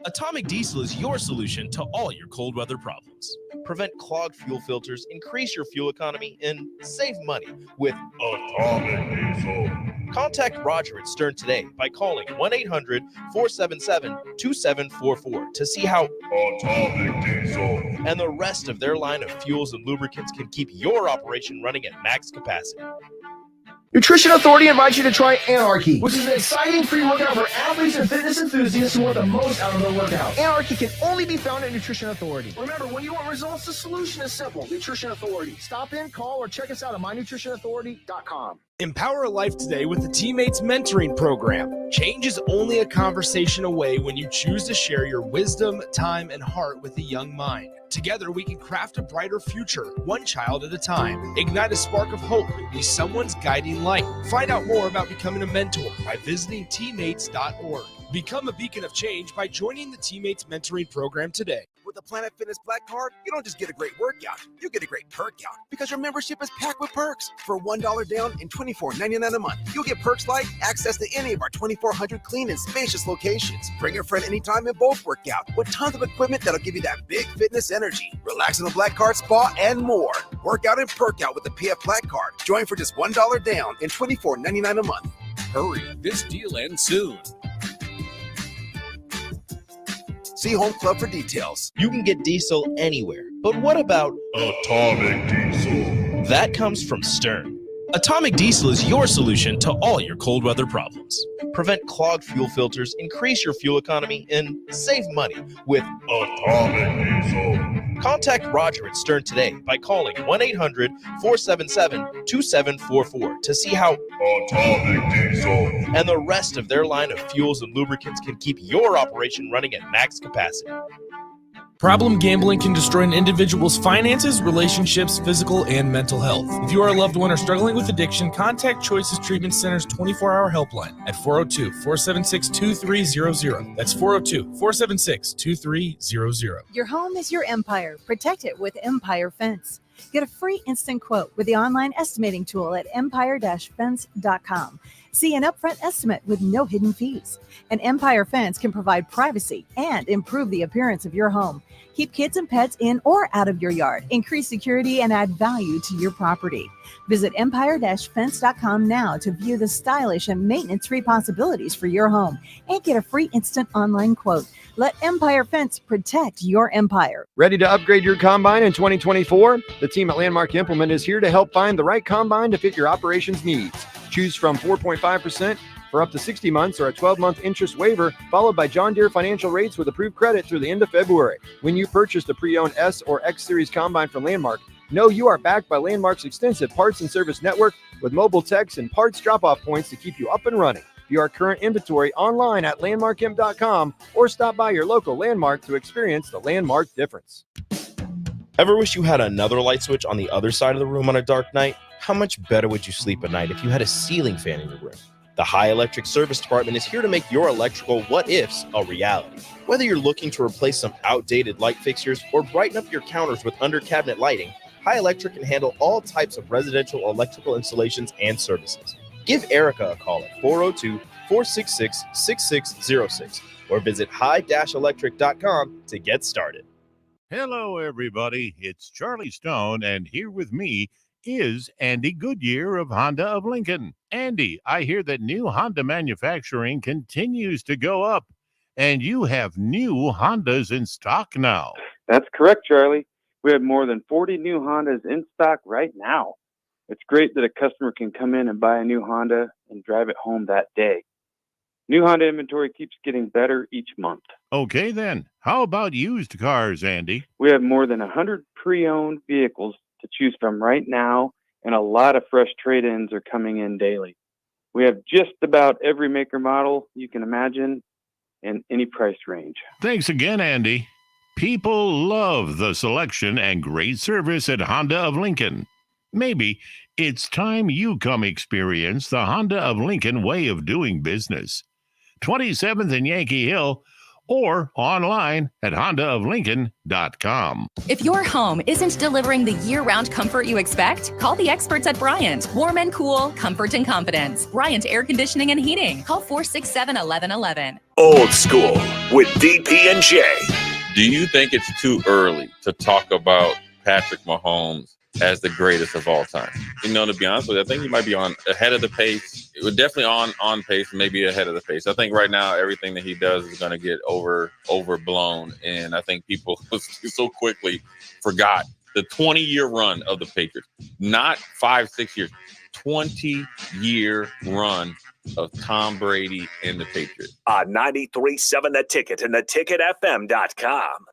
Atomic Diesel is your solution to all your cold weather problems. Prevent clogged fuel filters, increase your fuel economy, and save money with Atomic Diesel. Contact Roger at Stern today by calling 1-800-477-2744 to see how Atomic Diesel and the rest of their line of fuels and lubricants can keep your operation running at max capacity. Nutrition Authority invites you to try Anarchy, which is an exciting free workout for athletes and fitness enthusiasts who want the most out of their workout. Anarchy can only be found at Nutrition Authority. Remember, when you want results, the solution is simple. Nutrition Authority. Stop in, call, or check us out at mynutritionauthority.com. Empower a life today with the Teammates Mentoring Program. Change is only a conversation away when you choose to share your wisdom, time, and heart with a young mind. Together, we can craft a brighter future, one child at a time. Ignite a spark of hope and be someone's guiding light. Find out more about becoming a mentor by visiting teammates.org. Become a beacon of change by joining the Teammates Mentoring Program today. With the Planet Fitness Black Card, you don't just get a great workout, you get a great perk out because your membership is packed with perks. For $1 down and $24.99 a month, you'll get perks like access to any of our 2,400 clean and spacious locations. Bring a friend anytime and both work out with tons of equipment that'll give you that big fitness energy. Relax in the Black Card spa and more. Work out and perk out with the PF Black Card. Join for just $1 down and $24.99 a month. Hurry, this deal ends soon. See Home Club for details. You can get diesel anywhere, but what about Atomic Diesel? That comes from Stern. Atomic Diesel is your solution to all your cold weather problems. Prevent clogged fuel filters, increase your fuel economy, and save money with Atomic Diesel. Contact Roger at Stern today by calling 1-800-477-2744 to see how Atomic Diesel and the rest of their line of fuels and lubricants can keep your operation running at max capacity. Problem gambling can destroy an individual's finances, relationships, physical, and mental health. If you are a loved one or struggling with addiction, contact Choices Treatment Center's 24-hour helpline at 402-476-2300. That's 402-476-2300. Your home is your empire. Protect it with Empire Fence. Get a free instant quote with the online estimating tool at empire-fence.com. See an upfront estimate with no hidden fees. An Empire Fence can provide privacy and improve the appearance of your home. Keep kids and pets in or out of your yard. Increase security and add value to your property. Visit empire-fence.com now to view the stylish and maintenance-free possibilities for your home and get a free instant online quote. Let Empire Fence protect your empire. Ready to upgrade your combine in 2024? The team at Landmark Implement is here to help find the right combine to fit your operations needs. Choose from 4.5% for up to 60 months or a 12-month interest waiver, followed by John Deere financial rates with approved credit through the end of February. When you purchased a pre-owned S or X Series combine from Landmark, know you are backed by Landmark's extensive parts and service network with mobile techs and parts drop-off points to keep you up and running. View our current inventory online at landmarkimp.com or stop by your local Landmark to experience the Landmark difference. Ever wish you had another light switch on the other side of the room on a dark night? How much better would you sleep at night if you had a ceiling fan in your room? The High Electric Service Department is here to make your electrical what-ifs a reality. Whether you're looking to replace some outdated light fixtures or brighten up your counters with under-cabinet lighting, High Electric can handle all types of residential electrical installations and services. Give Erica a call at 402-466-6606 or visit high-electric.com to get started. Hello, everybody. It's Charlie Stone, and here with me is Andy Goodyear of Honda of Lincoln. Andy, I hear that new Honda manufacturing continues to go up, and you have new Hondas in stock now. That's correct, Charlie. We have more than 40 new Hondas in stock right now. It's great that a customer can come in and buy a new Honda and drive it home that day. New Honda inventory keeps getting better each month. Okay, then. How about used cars, Andy? We have more than 100 pre-owned vehicles to choose from right now, and a lot of fresh trade-ins are coming in daily. We have just about every maker model you can imagine in any price range. Thanks again, Andy. People love the selection and great service at Honda of Lincoln. Maybe it's time you come experience the Honda of Lincoln way of doing business. 27th and Yankee Hill, or online at hondaoflincoln.com. If your home isn't delivering the year-round comfort you expect, call the experts at Bryant. Warm and cool, comfort and confidence. Bryant Air Conditioning and Heating. Call 467-1111. Old School with DP and J. Do you think it's too early to talk about Patrick Mahomes as the greatest of all time? You know, to be honest with you, I think he might be on ahead of the pace. It was definitely on pace, maybe ahead of the pace. I think right now everything that he does is going to get overblown, and I think people so quickly forgot the 20-year run of the Patriots. Not 5-6 years, 20-year run of Tom Brady and the Patriots. On 93.7 The Ticket and theticketfm.com.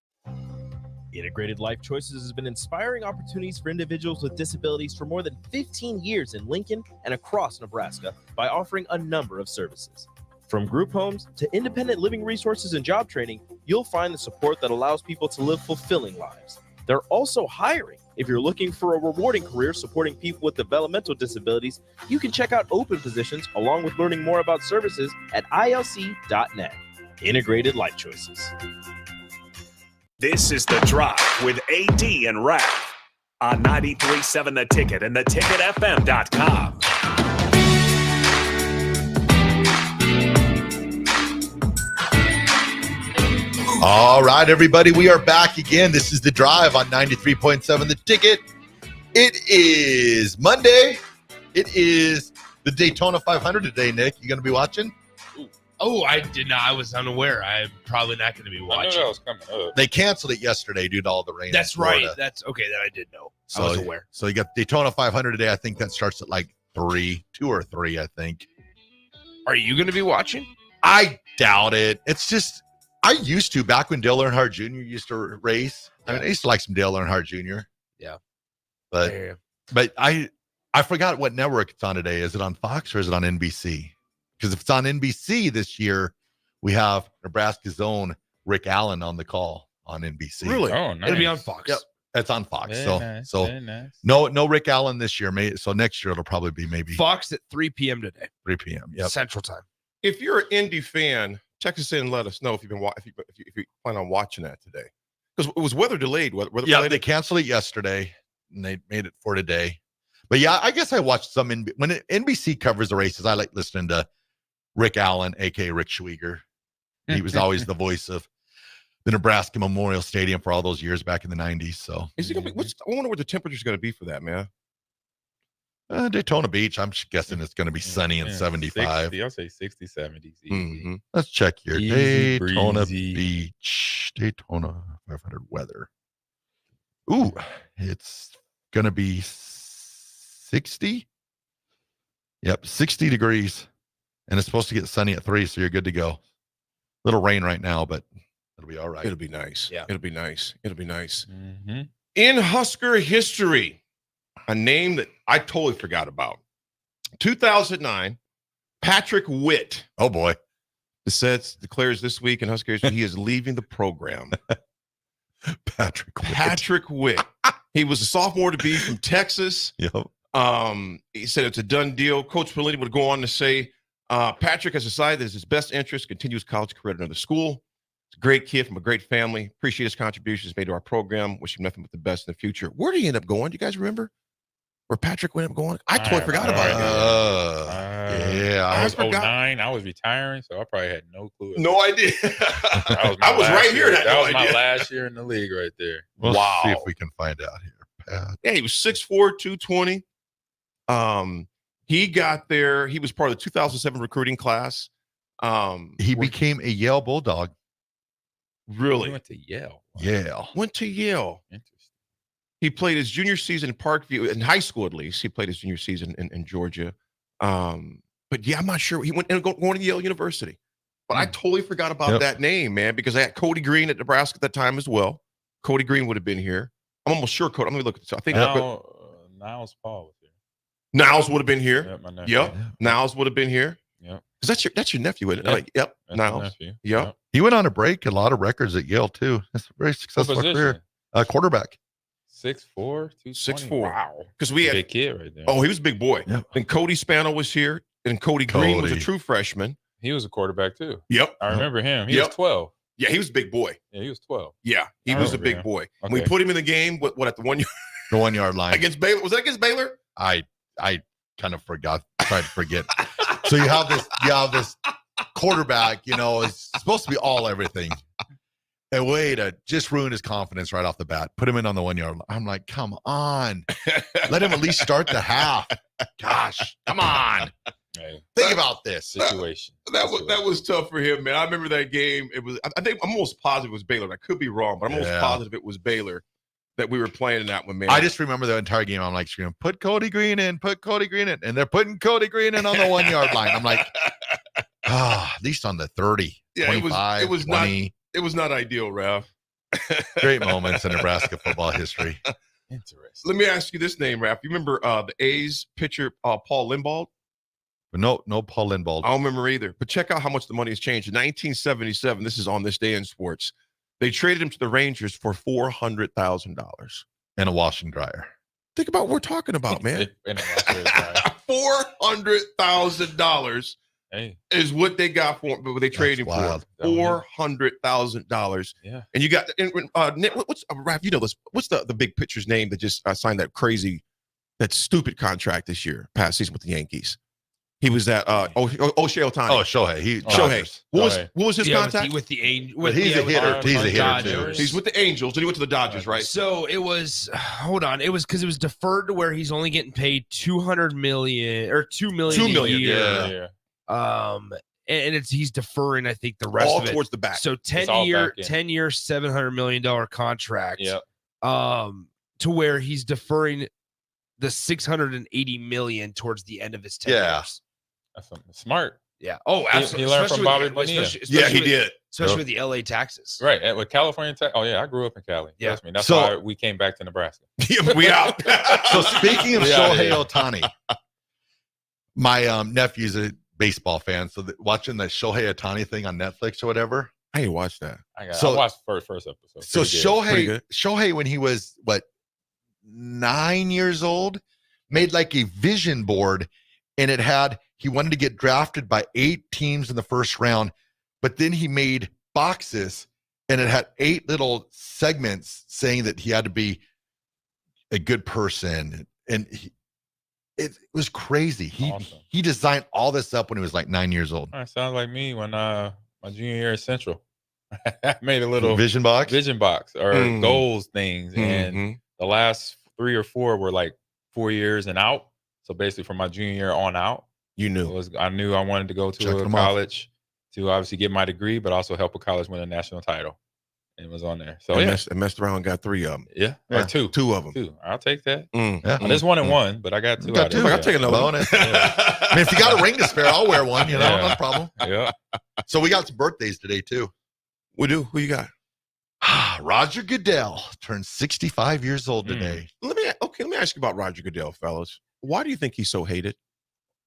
Integrated Life Choices has been inspiring opportunities for individuals with disabilities for more than 15 years in Lincoln and across Nebraska by offering a number of services. From group homes to independent living resources and job training, you'll find the support that allows people to live fulfilling lives. They're also hiring. If you're looking for a rewarding career supporting people with developmental disabilities, you can check out open positions along with learning more about services at ilc.net. Integrated Life Choices. This is The Drive with AD and Raff on 93.7 The Ticket and theticketfm.com. All right, everybody, we are back again. This is The Drive on 93.7 The Ticket. It is Monday. It is the Daytona 500 today, Nick. You going to be watching? Oh, I did not. I was unaware. I'm probably not going to be watching. I knew that was coming up. They canceled it yesterday due to all the rain. That's right. That's okay. That I did know. So, I was aware. So you got Daytona 500 today. I think that starts at like 2 or 3, I think. Are you going to be watching? I doubt it. It's just, I used to, back when Dale Earnhardt Jr. used to race. I mean, I used to like some Dale Earnhardt Jr. Yeah. But I forgot what network it's on today. Is it on Fox or is it on NBC? Because if it's on NBC this year, we have Nebraska's own Rick Allen on the call on NBC. Really? Oh, nice. It'll be on Fox. Yep. It's on Fox. Very So nice. no Rick Allen this year. So next year it'll probably be maybe Fox at 3 p.m. today. 3 p.m. Yep. Central Time. If you're an Indy fan, text us in and let us know if you plan on watching that today. Because it was weather delayed. They canceled it yesterday and they made it for today. But yeah, I guess I watched some when NBC covers the races. I like listening to Rick Allen, aka Rick Schwieger. He was always the voice of the Nebraska Memorial Stadium for all those years back in the 90s. So is it gonna be? I wonder what the temperature's going to be for that, man. Daytona Beach. I'm guessing it's going to be sunny and 75. 60, I'll say 60, 70s. Mm-hmm. Let's check here. Easy Daytona breezy. Beach, Daytona 500 weather. Ooh, it's going to be 60. Yep, 60 degrees. And it's supposed to get sunny at 3, so you're good to go. Little rain right now, but it'll be all right. It'll be nice. Yeah. It'll be nice. It'll be nice. Mm-hmm. In Husker history, a name that I totally forgot about. 2009, Patrick Witt. Oh, boy. Declares this week in Husker history he is leaving the program. Patrick Witt. He was a sophomore to be from Texas. Yep. He said it's a done deal. Coach Pelletti would go on to say, Patrick has decided that it's his best interest to continue his college career at another school. He's a great kid from a great family. Appreciate his contributions made to our program. Wish him nothing but the best in the future. Where did he end up going? Do you guys remember where Patrick ended up going? I totally forgot about it. I was 09. I was retiring, so I probably had no clue. No idea. I was right here. That was my last year in the league right there. We'll see if we can find out here. Yeah, he was 6'4", 220. He got there. He was part of the 2007 recruiting class. He became a Yale Bulldog. Really? He went to Yale. Yale. Went to Yale. Interesting. He played his junior season in Parkview, in high school at least. He played his junior season in Georgia. But yeah, I'm not sure. He went going to Yale University. But I totally forgot about that name, man, because I had Cody Green at Nebraska at that time as well. Cody Green would have been here. I'm almost sure Cody. Let me look at this. I think Niles Paul was here. Niles would have been here. Yep, my nephew. Yep. Niles would have been here. Yep. Because that's your nephew, isn't it? Yep. Like, yep. That's Niles. my nephew. Yep. He went on to break a lot of records at Yale, too. That's a very successful career. Quarterback. 6'4", 220. 6'4". Wow. Because we had big kid right there. Oh, he was a big boy. Yep. And Cody Spano was here, and Cody Green was a true freshman. He was a quarterback too. Yep. I remember him. He was 12. Yeah, he was a big boy. Yeah, he was 12. Yeah, he was a big boy. Okay. We put him in the game. What at the 1 yard? The 1 yard line against Baylor? Was that against Baylor? I kind of forgot. Tried to forget. So you have this quarterback, is supposed to be all everything. And way to just ruin his confidence right off the bat. Put him in on the 1 yard line. I'm like, come on. Let him at least start the half. Gosh, come on. Hey, think about this situation. That was tough for him, man. I remember that game. It was. I think I'm almost positive it was Baylor. I could be wrong, but I'm almost positive it was Baylor that we were playing in that one, man. I just remember the entire game. I'm like, screaming, put Cody Green in, and they're putting Cody Green in on the 1 yard line. I'm like, at least on the 30, 25, it was 20. It was not ideal, Raff. Great moments in Nebraska football history. Interesting. Let me ask you this name, Raff. You remember the A's pitcher, Paul Limbaugh? No, Paul Limbaugh. I don't remember either. But check out how much the money has changed. In 1977, this is on this day in sports, they traded him to the Rangers for $400,000. And a washing dryer. Think about what we're talking about, man. $400,000 is what they got for him, but they traded him for $400,000. Yeah. And you got Nick, what's Raff? You know this. What's the big pitcher's name that just signed that stupid contract this year, past season with the Yankees? He was that Shohei Ohtani. Oh, Shohei. Shohei. What was his contract? With the Angels. He's a hitter. He's a hitter too. He's with the Angels, and he went to the Dodgers, right? So it was. Hold on. It was because it was deferred to where he's only getting paid $200 million or $2 million a year. And he's deferring, I think, the rest all of it towards the back. So 10 year, $700 million contract. Yep. To where he's deferring the $680 million towards the end of his 10 years. That's smart. Yeah. Oh, absolutely. He learned from Bobby Bonilla. He did. Especially with the LA taxes. Right. And with California tax. Oh, yeah. I grew up in Cali. Yeah. Trust me. That's why we came back to Nebraska. We out. So speaking of Shohei Ohtani, my nephew's a baseball fan. So watching the Shohei Ohtani thing on Netflix or whatever. I ain't watched that. I watched the first episode. So Shohei, when he was, 9 years old, made like a vision board, and he wanted to get drafted by 8 teams in the first round, but then he made boxes and it had 8 little segments saying that he had to be a good person. And it was crazy. He designed all this up when he was like 9 years old. Sounds like me when my junior year at Central. I made a little vision box or goals things. And the last 3 or 4 were like 4 years and out. So basically from my junior year on out, I knew I wanted to go to a college to obviously get my degree, but also help a college win a national title. And it was on there. So I messed around and got 3 of them. Yeah. Or 2. 2 of them. 2. I'll take that. Yeah. I just wanted 1, but I got 2. Got 2. I'll take another one. I mean, if you got a ring to spare, I'll wear one, no problem. Yeah. So we got some birthdays today too. We do. Who you got? Roger Goodell turned 65 years old today. Let me ask you about Roger Goodell, fellas. Why do you think he's so hated?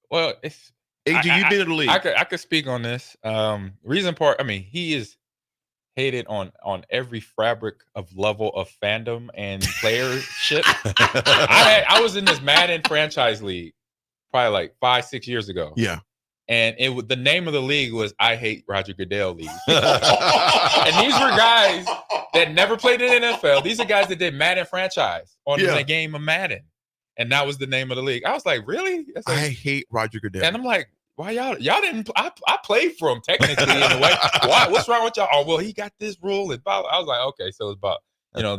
Well, it's AJ, you've been in the league. I could speak on this. He is hated on every fabric of level of fandom and playership. I was in this Madden franchise league probably like 5-6 years ago. Yeah. And the name of the league was I Hate Roger Goodell League. And these were guys that never played in the NFL. These are guys that did Madden franchise on the game of Madden. And that was the name of the league. I was like, really? Like, I hate Roger Goodell. And I'm like, why y'all didn't? I played for him technically in a way. Why? What's wrong with y'all? Oh, well, he got this rule. And I was like, okay, so it's about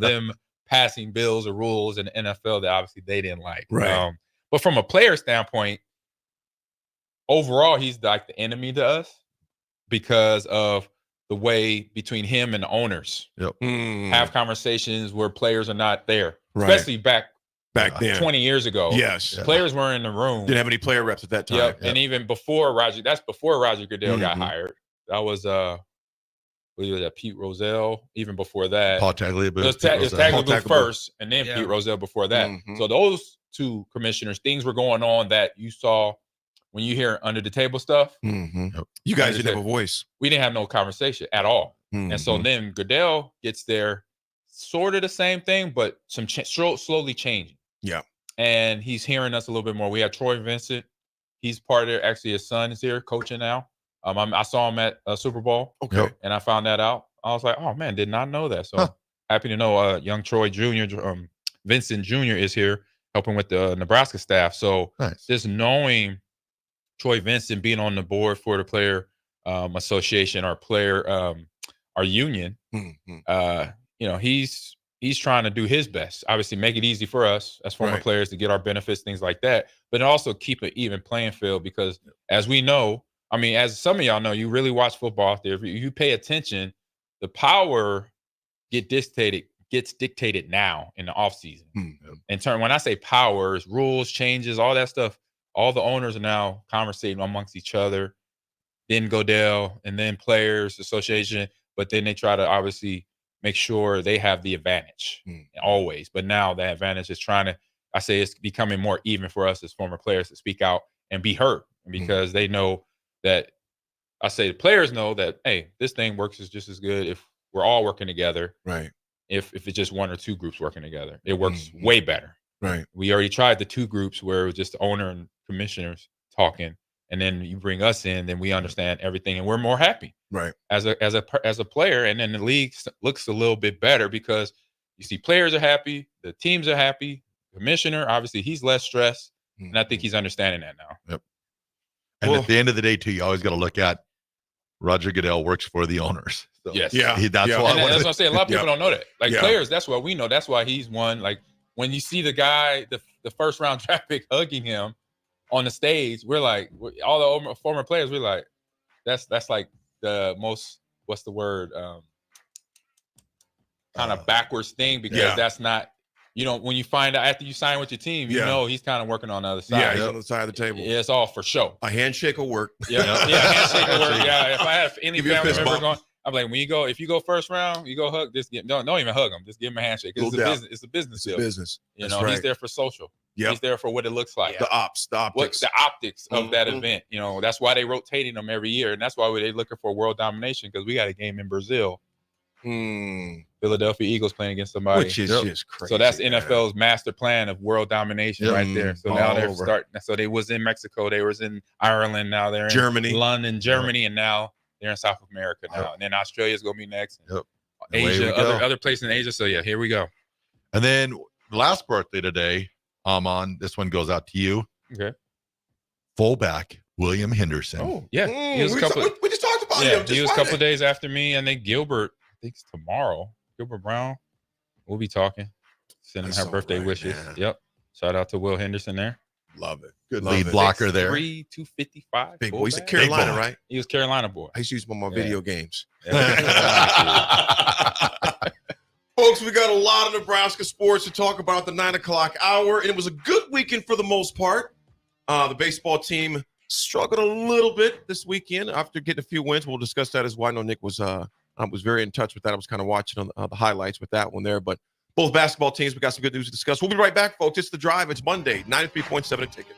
them passing bills or rules in the NFL that obviously they didn't like. Right. But from a player standpoint, overall, he's like the enemy to us because of the way between him and the owners have conversations where players are not there, especially back then, 20 years ago. Yes, players weren't in the room. Didn't have any player reps at that time. Yep. And even before Roger Goodell got hired. That was Pete Rozelle. Even before that, Paul Tagliabue. It was Tagliabue first, and then Pete Rozelle before that. So those 2 commissioners, things were going on that you saw when you hear under the table stuff. You guys didn't have a voice. We didn't have no conversation at all. And so then Goodell gets there, sort of the same thing, but some slowly changing. Yeah. And he's hearing us a little bit more. We have Troy Vincent. He's part of it. Actually, his son is here coaching now. I saw him at a Super Bowl. Okay. And I found that out. I was like, oh man, did not know that. So happy to know young Troy Jr., Vincent Jr. is here helping with the Nebraska staff. So just knowing Troy Vincent being on the board for the player association, our player, our union. He's trying to do his best. Obviously, make it easy for us as former players to get our benefits, things like that, but also keep an even playing field because, as we know, I mean, as some of y'all know, you really watch football out there. If you pay attention, the power gets dictated now in the offseason. In turn, when I say powers, rules, changes, all that stuff, all the owners are now conversating amongst each other. Then Godell and then players association, but then they try to obviously make sure they have the advantage always. But now that advantage is it's becoming more even for us as former players to speak out and be heard because they know that the players know that, hey, this thing works just as good if we're all working together. Right. If it's just one or two groups working together, it works way better. Right. We already tried the two groups where it was just the owner and commissioners talking, and then you bring us in, then we understand everything, and we're more happy. Right. As a player, and then the league looks a little bit better because you see players are happy, the teams are happy, commissioner obviously he's less stressed, and I think he's understanding that now. Yep. And at the end of the day, too, you always got to look at Roger Goodell works for the owners. So yes. That's why. That's what I'm saying. A lot of people don't know that. Like players, that's what we know. That's why he's one. Like when you see the guy, the first round draft pick hugging him on the stage, we're like, all the former players, we're like, that's like the most, what's the word? Kind of backwards thing because that's not, when you find out after you sign with your team, you know he's kind of working on the other side. Yeah, he's on the side of the table. Yeah, it's all for show. A handshake will work. Yeah, handshake will work. Yeah, if I have any family member going, I'm like, if you go first round, you go hug. Just don't even hug him. Just give him a handshake. It's a business. It's a business deal. Business. He's there for social. He's there for what it looks like. The optics. The optics of that event. That's why they rotating them every year, and that's why they're looking for world domination because we got a game in Brazil. Philadelphia Eagles playing against somebody, which is just crazy. So that's NFL's master plan of world domination right there. So now they're starting. So they was in Mexico, they was in Ireland, now they're in Germany, London, Germany, and now they're in South America now. And then Australia's gonna be next. Asia, other places in Asia. So yeah, here we go. And then the last birthday today, Ahman, this one goes out to you. Okay. Fullback William Henderson. Oh yeah, we just talked about him. He was a couple of days after me, and then Gilbert. I think it's tomorrow. Gilbert Brown. We'll be talking. Send him her birthday wishes. Man. Yep. Shout out to Will Henderson there. Love it. Good lead blocker there. 255. Big boy. He's a Carolina, right? He was Carolina boy. I used to use him on my video games. Folks, we got a lot of Nebraska sports to talk about at the 9 o'clock hour, and it was a good weekend for the most part. The baseball team struggled a little bit this weekend after getting a few wins. We'll discuss that as well. I know Nick was very in touch with that. I was kind of watching on the highlights with that one there. But both basketball teams, we got some good news to discuss. We'll be right back, folks. It's The Drive. It's Monday, 93.7 a ticket.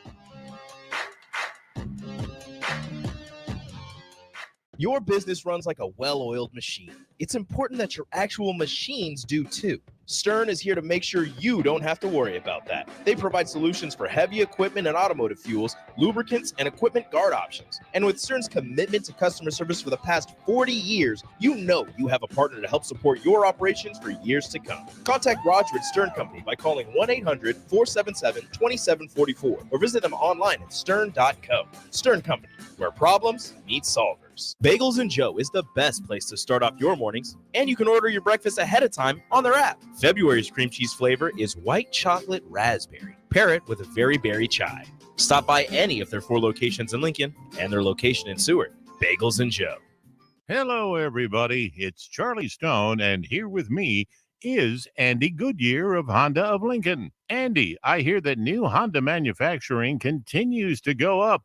Your business runs like a well-oiled machine. It's important that your actual machines do too. Stern is here to make sure you don't have to worry about that. They provide solutions for heavy equipment and automotive fuels, lubricants, and equipment guard options. And with Stern's commitment to customer service for the past 40 years, you know you have a partner to help support your operations for years to come. Contact Roger at Stern Company by calling 1-800-477-2744 or visit them online at stern.co. Stern Company, where problems meet solvers. Bagels and Joe is the best place to start off your mornings, and you can order your breakfast ahead of time on their app. February's cream cheese flavor is white chocolate raspberry. Pair it with a very berry chai. Stop by any of their 4 locations in Lincoln and their location in Seward. Bagels and Joe. Hello, everybody. It's Charlie Stone, and here with me is Andy Goodyear of Honda of Lincoln. Andy, I hear that new Honda manufacturing continues to go up,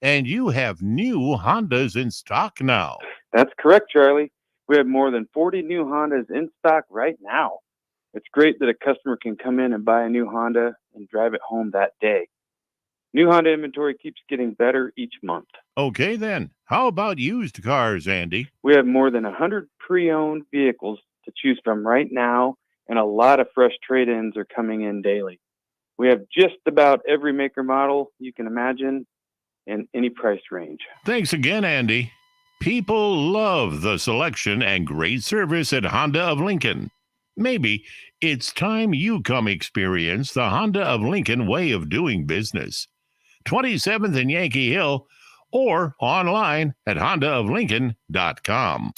and you have new Hondas in stock now. That's correct, Charlie. We have more than 40 new Hondas in stock right now. It's great that a customer can come in and buy a new Honda and drive it home that day. New Honda inventory keeps getting better each month. Okay, then. How about used cars, Andy? We have more than 100 pre-owned vehicles to choose from right now, and a lot of fresh trade-ins are coming in daily. We have just about every maker model you can imagine in any price range. Thanks again, Andy. People love the selection and great service at Honda of Lincoln. Maybe it's time you come experience the Honda of Lincoln way of doing business. 27th and Yankee Hill, or online at hondaoflincoln.com.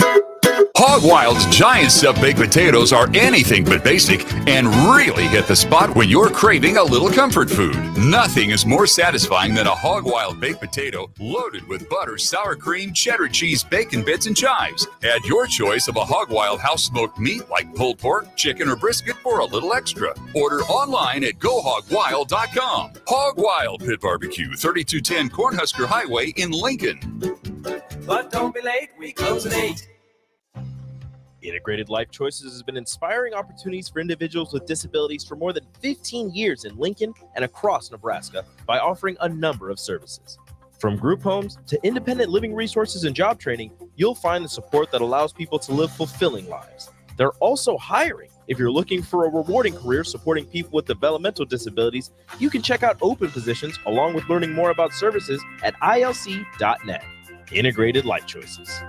Hog Wild's giant stuffed baked potatoes are anything but basic and really hit the spot when you're craving a little comfort food. Nothing is more satisfying than a Hog Wild baked potato loaded with butter, sour cream, cheddar cheese, bacon bits, and chives. Add your choice of a Hog Wild house smoked meat like pulled pork, chicken, or brisket for a little extra. Order online at GoHogWild.com. Hog Wild Pit Barbecue, 3210 Cornhusker Highway in Lincoln. But don't be late, we close at 8. Integrated Life Choices has been inspiring opportunities for individuals with disabilities for more than 15 years in Lincoln and across Nebraska by offering a number of services. From group homes to independent living resources and job training, you'll find the support that allows people to live fulfilling lives. They're also hiring. If you're looking for a rewarding career supporting people with developmental disabilities, you can check out open positions along with learning more about services at ilc.net. Integrated Life Choices.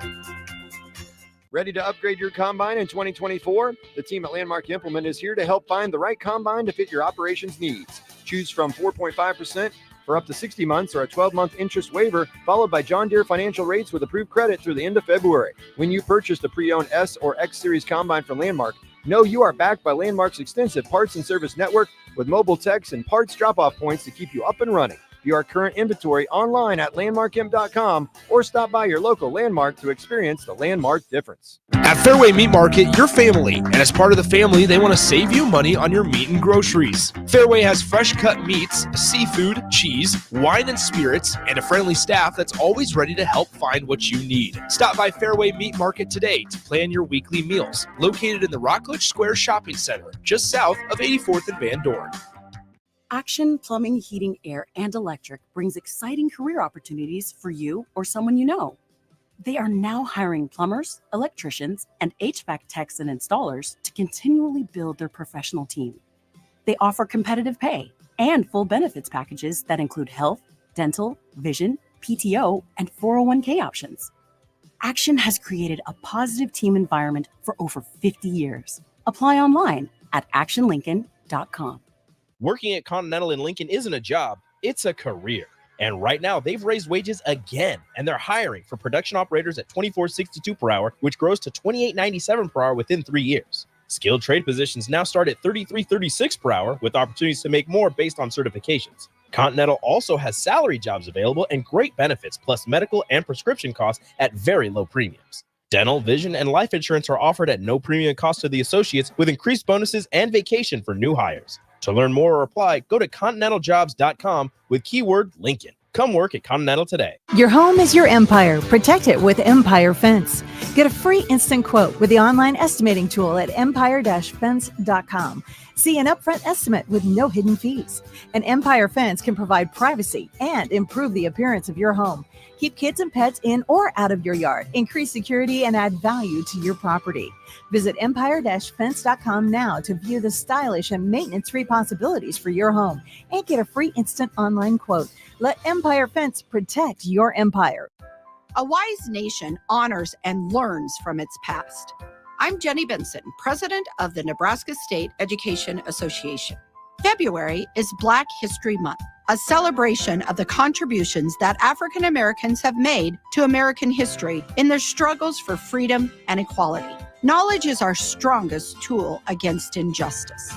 Ready to upgrade your combine in 2024? The team at Landmark Implement is here to help find the right combine to fit your operations needs. Choose from 4.5% for up to 60 months or a 12-month interest waiver, followed by John Deere financial rates with approved credit through the end of February. When you purchase a pre-owned S or X Series combine from Landmark, know you are backed by Landmark's extensive parts and service network with mobile techs and parts drop-off points to keep you up and running. View our current inventory online at landmarkimp.com or stop by your local Landmark to experience the Landmark difference. At Fairway Meat Market, you're family, and as part of the family, they want to save you money on your meat and groceries. Fairway has fresh cut meats, seafood, cheese, wine and spirits, and a friendly staff that's always ready to help find what you need. Stop by Fairway Meat Market today to plan your weekly meals. Located in the Rockledge Square Shopping Center, just south of 84th and Van Dorn. Action Plumbing, Heating, Air, and Electric brings exciting career opportunities for you or someone you know. They are now hiring plumbers, electricians, and HVAC techs and installers to continually build their professional team. They offer competitive pay and full benefits packages that include health, dental, vision, PTO, and 401k options. Action has created a positive team environment for over 50 years. Apply online at actionlincoln.com. Working at Continental in Lincoln isn't a job, it's a career. And right now, they've raised wages again, and they're hiring for production operators at $24.62 per hour, which grows to $28.97 per hour within 3 years. Skilled trade positions now start at $33.36 per hour, with opportunities to make more based on certifications. Continental also has salary jobs available and great benefits, plus medical and prescription costs at very low premiums. Dental, vision, and life insurance are offered at no premium cost to the associates, with increased bonuses and vacation for new hires. To learn more or apply, go to continentaljobs.com with keyword Lincoln. Come work at Continental today. Your home is your empire. Protect it with Empire Fence. Get a free instant quote with the online estimating tool at empire-fence.com. See an upfront estimate with no hidden fees. An Empire Fence can provide privacy and improve the appearance of your home. Keep kids and pets in or out of your yard. Increase security and add value to your property. Visit empire-fence.com now to view the stylish and maintenance-free possibilities for your home and get a free instant online quote. Let Empire Fence protect your empire. A wise nation honors and learns from its past. I'm Jenny Benson, president of the Nebraska State Education Association. February is Black History Month, a celebration of the contributions that African Americans have made to American history in their struggles for freedom and equality. Knowledge is our strongest tool against injustice.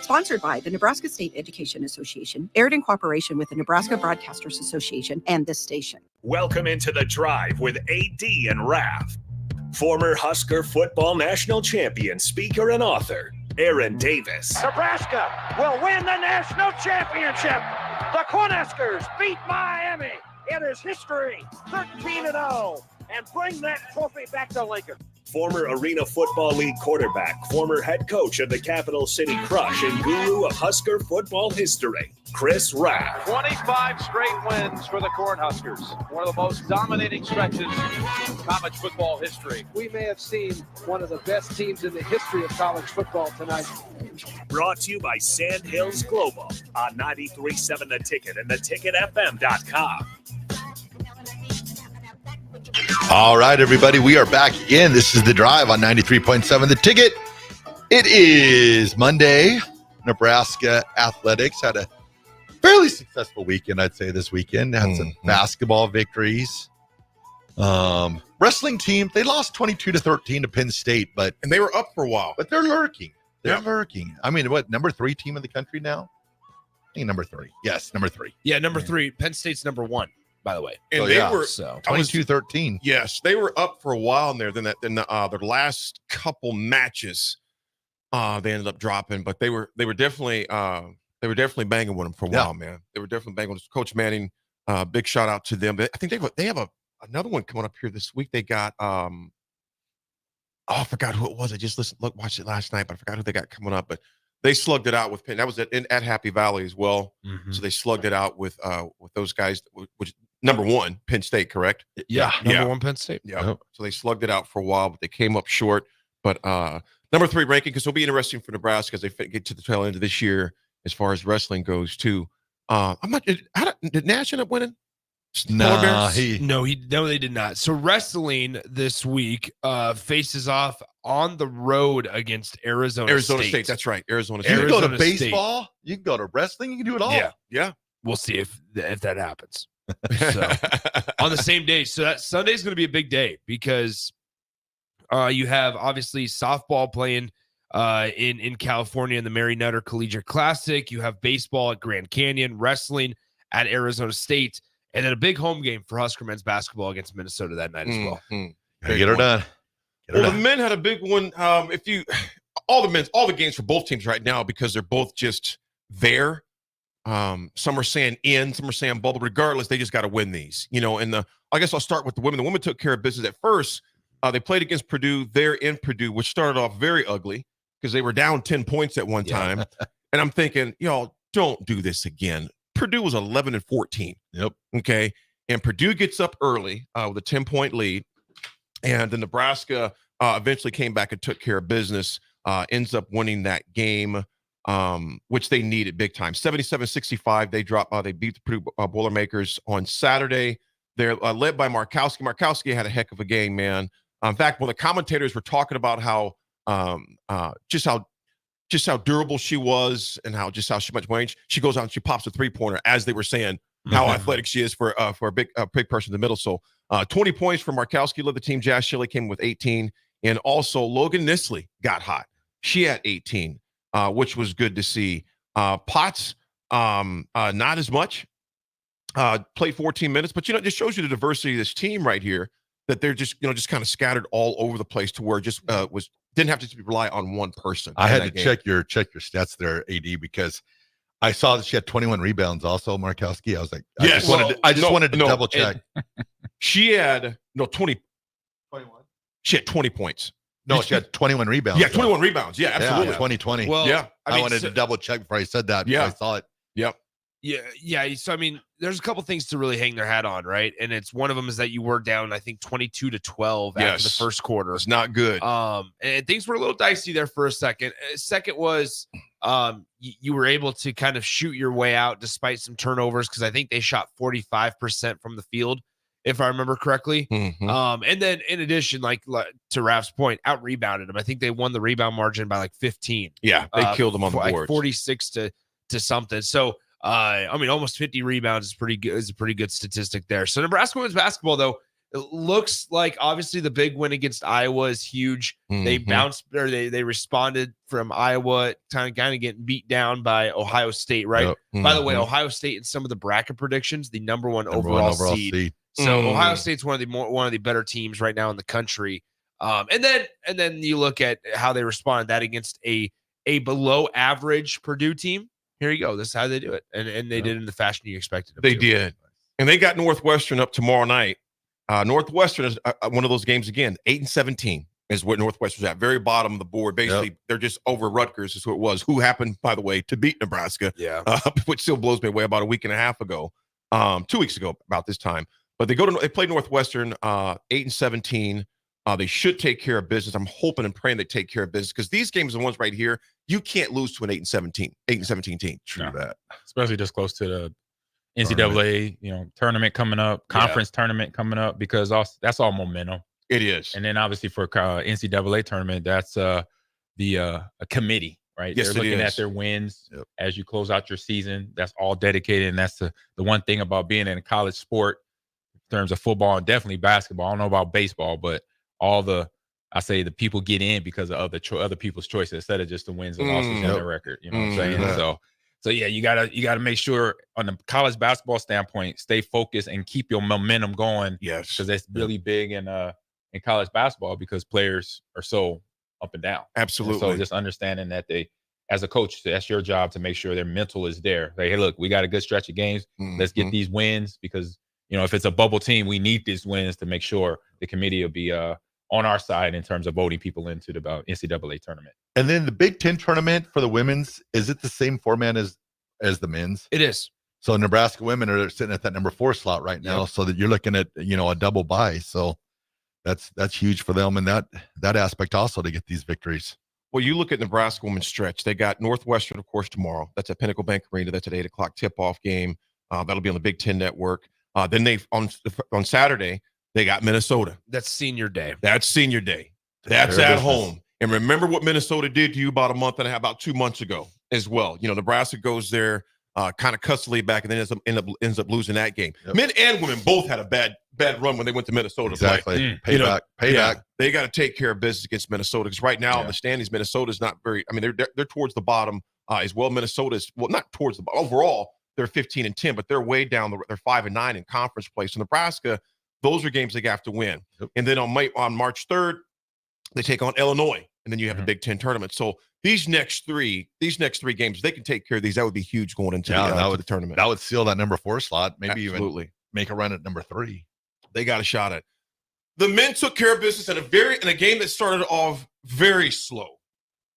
Sponsored by the Nebraska State Education Association, aired in cooperation with the Nebraska Broadcasters Association and this station. Welcome into The Drive with AD and Raff. Former Husker football national champion, speaker, and author, Aaron Davis. Nebraska will win the national championship. The Cornhuskers beat Miami. It is history, 13-0, and bring that trophy back to Lincoln. Former Arena Football League quarterback, former head coach of the Capital City Crush, and guru of Husker football history, Chris Raff. 25 straight wins for the Cornhuskers. One of the most dominating stretches in college football history. We may have seen one of the best teams in the history of college football tonight. Brought to you by Sand Hills Global on 93.7 The Ticket and theticketfm.com. All right, everybody, we are back again. This is The Drive on 93.7 The Ticket. It is Monday. Nebraska Athletics had a fairly successful weekend, I'd say, this weekend. Had some basketball victories. Wrestling team, they lost 22-13 to Penn State, and they were up for a while. But they're lurking. They're lurking. I mean, what, number 3 team in the country now? I think number 3. Yes, number 3. Yeah, number 3. Penn State's number 1, by the way. And they were 22-13. Yes, they were up for a while in there. Then their last couple matches, they ended up dropping, but they were definitely banging with them for a while, man. They were definitely banging with Coach Manning. Big shout out to them. I think they have another one coming up here this week. They got I forgot who it was. I just watched it last night, but I forgot who they got coming up. But they slugged it out with Penn. That was at Happy Valley as well. So they slugged it out with those guys, which number 1 Penn State, correct? Yeah, number 1 Penn State. Yeah. So they slugged it out for a while, but they came up short. But number 3 ranking, because it'll be interesting for Nebraska as they get to the tail end of this year as far as wrestling goes too. Did Nash end up winning? No, they did not. So wrestling this week faces off on the road against Arizona State. That's right. Arizona State. You can go to baseball. You can go to wrestling. You can do it all. Yeah. We'll see if that happens. So on the same day. So that Sunday is going to be a big day because you have obviously softball playing in California in the Mary Nutter Collegiate Classic. You have baseball at Grand Canyon, wrestling at Arizona State. And then a big home game for Husker men's basketball against Minnesota that night as well. Get her done. The men had a big one. All the games for both teams right now, because they're both just there. Some are saying in, some are saying bubble. Regardless, they just got to win these. And I guess I'll start with the women. The women took care of business at first. They played against Purdue. They're in Purdue, which started off very ugly because they were down 10 points at one time. And I'm thinking, y'all, don't do this again. Purdue was 11-14. Yep. Okay. And Purdue gets up early with a 10-point lead. And the Nebraska eventually came back and took care of business, ends up winning that game, which they needed big time. 77-65. They beat the Purdue Boilermakers on Saturday. They're led by Markowski. Markowski had a heck of a game, man. In fact, when the commentators were talking about how durable she was and how much range, she goes out and she pops a 3-pointer as they were saying how athletic she is for a big person in the middle. So 20 points for Markowski led the team. Jazz Shilley came with 18. And also Logan Nisley got hot. She had 18, which was good to see. Potts, not as much. Played 14 minutes, but it just shows you the diversity of this team right here, that they're just kind of scattered all over the place to where didn't have to rely on one person. I had to check your stats there, AD, because I saw that she had 21 rebounds also, Markowski. I was like, I just wanted to double check. She had 20. 21. She had 20 points. No, she had 21 rebounds. Yeah, 21 rebounds. Yeah, absolutely. 2020. Well, yeah. I wanted to double check before I said that. Yeah. I saw it. Yep. Yeah. So, I mean, there's a couple things to really hang their hat on, right? And it's one of them is that you were down, I think, 22-12 after the first quarter. It's not good. And things were a little dicey there for a second. Second was you were able to kind of shoot your way out despite some turnovers, because I think they shot 45% from the field, if I remember correctly. And then in addition, like to Raff's point, out rebounded them. I think they won the rebound margin by like 15. Yeah, they killed them on the board. Like 46 to something. So I mean, almost 50 rebounds is pretty good. Is a pretty good statistic there. So Nebraska women's basketball, though, it looks like obviously the big win against Iowa is huge. They bounced, or they responded from Iowa, kind of getting beat down by Ohio State, right? By the way, Ohio State in some of the bracket predictions, the number one overall seed. So Ohio State's one of the better teams right now in the country. And then you look at how they responded that against a below average Purdue team. Here you go. This is how they do it. And they did in the fashion you expected them They to. did. And they got Northwestern up tomorrow night. Northwestern is one of those games again. 8-17 is what Northwestern's at. Very bottom of the board. Basically, they're just over Rutgers is who it was. Who happened, by the way, to beat Nebraska. Which still blows me away, about a week and a half ago. 2 weeks ago, about this time. But they play Northwestern 8-17. They should take care of business. I'm hoping and praying they take care of business, because these games are the ones right here you can't lose to an 8-17 team. True that. Especially just close to the NCAA, tournament coming up, conference tournament coming up, because that's all momentum. It is. And then obviously for NCAA tournament, that's a committee. right? Yes, They're looking it at is. their wins as you close out your season. That's all dedicated, and that's the one thing about being in a college sport in terms of football and definitely basketball. I don't know about baseball, but the people get in because of other people's choices instead of just the wins and losses on their record. You know what I'm saying? Yeah. So yeah, you gotta make sure on the college basketball standpoint, stay focused and keep your momentum going. Yes, because that's really big in college basketball because players are so up and down. Absolutely. And so just understanding that as a coach, that's your job to make sure their mental is there. Like, hey, look, we got a good stretch of games. Let's get these wins because if it's a bubble team, we need these wins to make sure the committee will be on our side in terms of voting people into the NCAA tournament. And then the Big Ten tournament for the women's, is it the same format as the men's? It is. So Nebraska women are sitting at that number 4 slot right now. So that you're looking at, a double bye. So that's huge for them. And that aspect also to get these victories. Well, you look at Nebraska women's stretch. They got Northwestern, of course, tomorrow. That's at Pinnacle Bank Arena. That's at 8:00 tip-off game. That'll be on the Big Ten Network. Then on Saturday, they got Minnesota. That's senior day. That's senior day. That's at home. And remember what Minnesota did to you about a month and a half, about 2 months ago as well. Nebraska goes there, kind of custody back, and then ends up losing that game. Yep. Men and women both had a bad run when they went to Minnesota. Exactly. Payback. Yeah, they got to take care of business against Minnesota because right now in the standings, Minnesota's not very. I mean, they're towards the bottom as well. Minnesota's not towards the bottom overall. They're 15-10, but they're way down. They're 5-9 in conference play. So Nebraska, those are games they have to win. Yep. And then on March 3rd, they take on Illinois, and then you have the Big Ten tournament. So these next three games, they can take care of these. That would be huge going into the tournament. That would seal that number 4 slot. Maybe Absolutely. Even make a run at number 3. They got a shot at it. The men took care of business in a game that started off very slow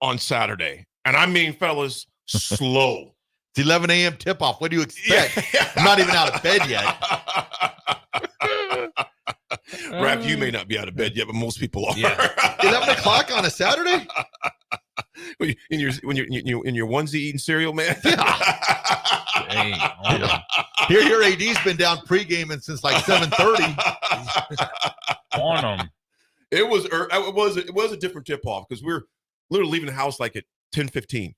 on Saturday. And I mean, fellas, slow. It's 11 a.m. tip-off. What do you expect? I'm not even out of bed yet. Raff, you may not be out of bed yet, but most people are. Yeah. 11 o'clock on a Saturday? In your onesie eating cereal, man. Dang, Your AD's been down pre-gaming since like 7:30. On them. It was a different tip-off because we're literally leaving the house like at 10:15.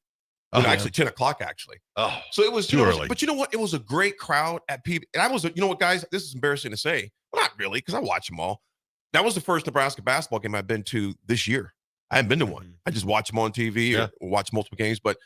Actually 10 o'clock actually. Oh, so it was too early. But you know what? It was a great crowd at PB. And I was, you know what, guys? This is embarrassing to say. Well, not really, because I watch them all. That was the first Nebraska basketball game I've been to this year. I haven't been to one. I just watch them on TV or watch multiple games. But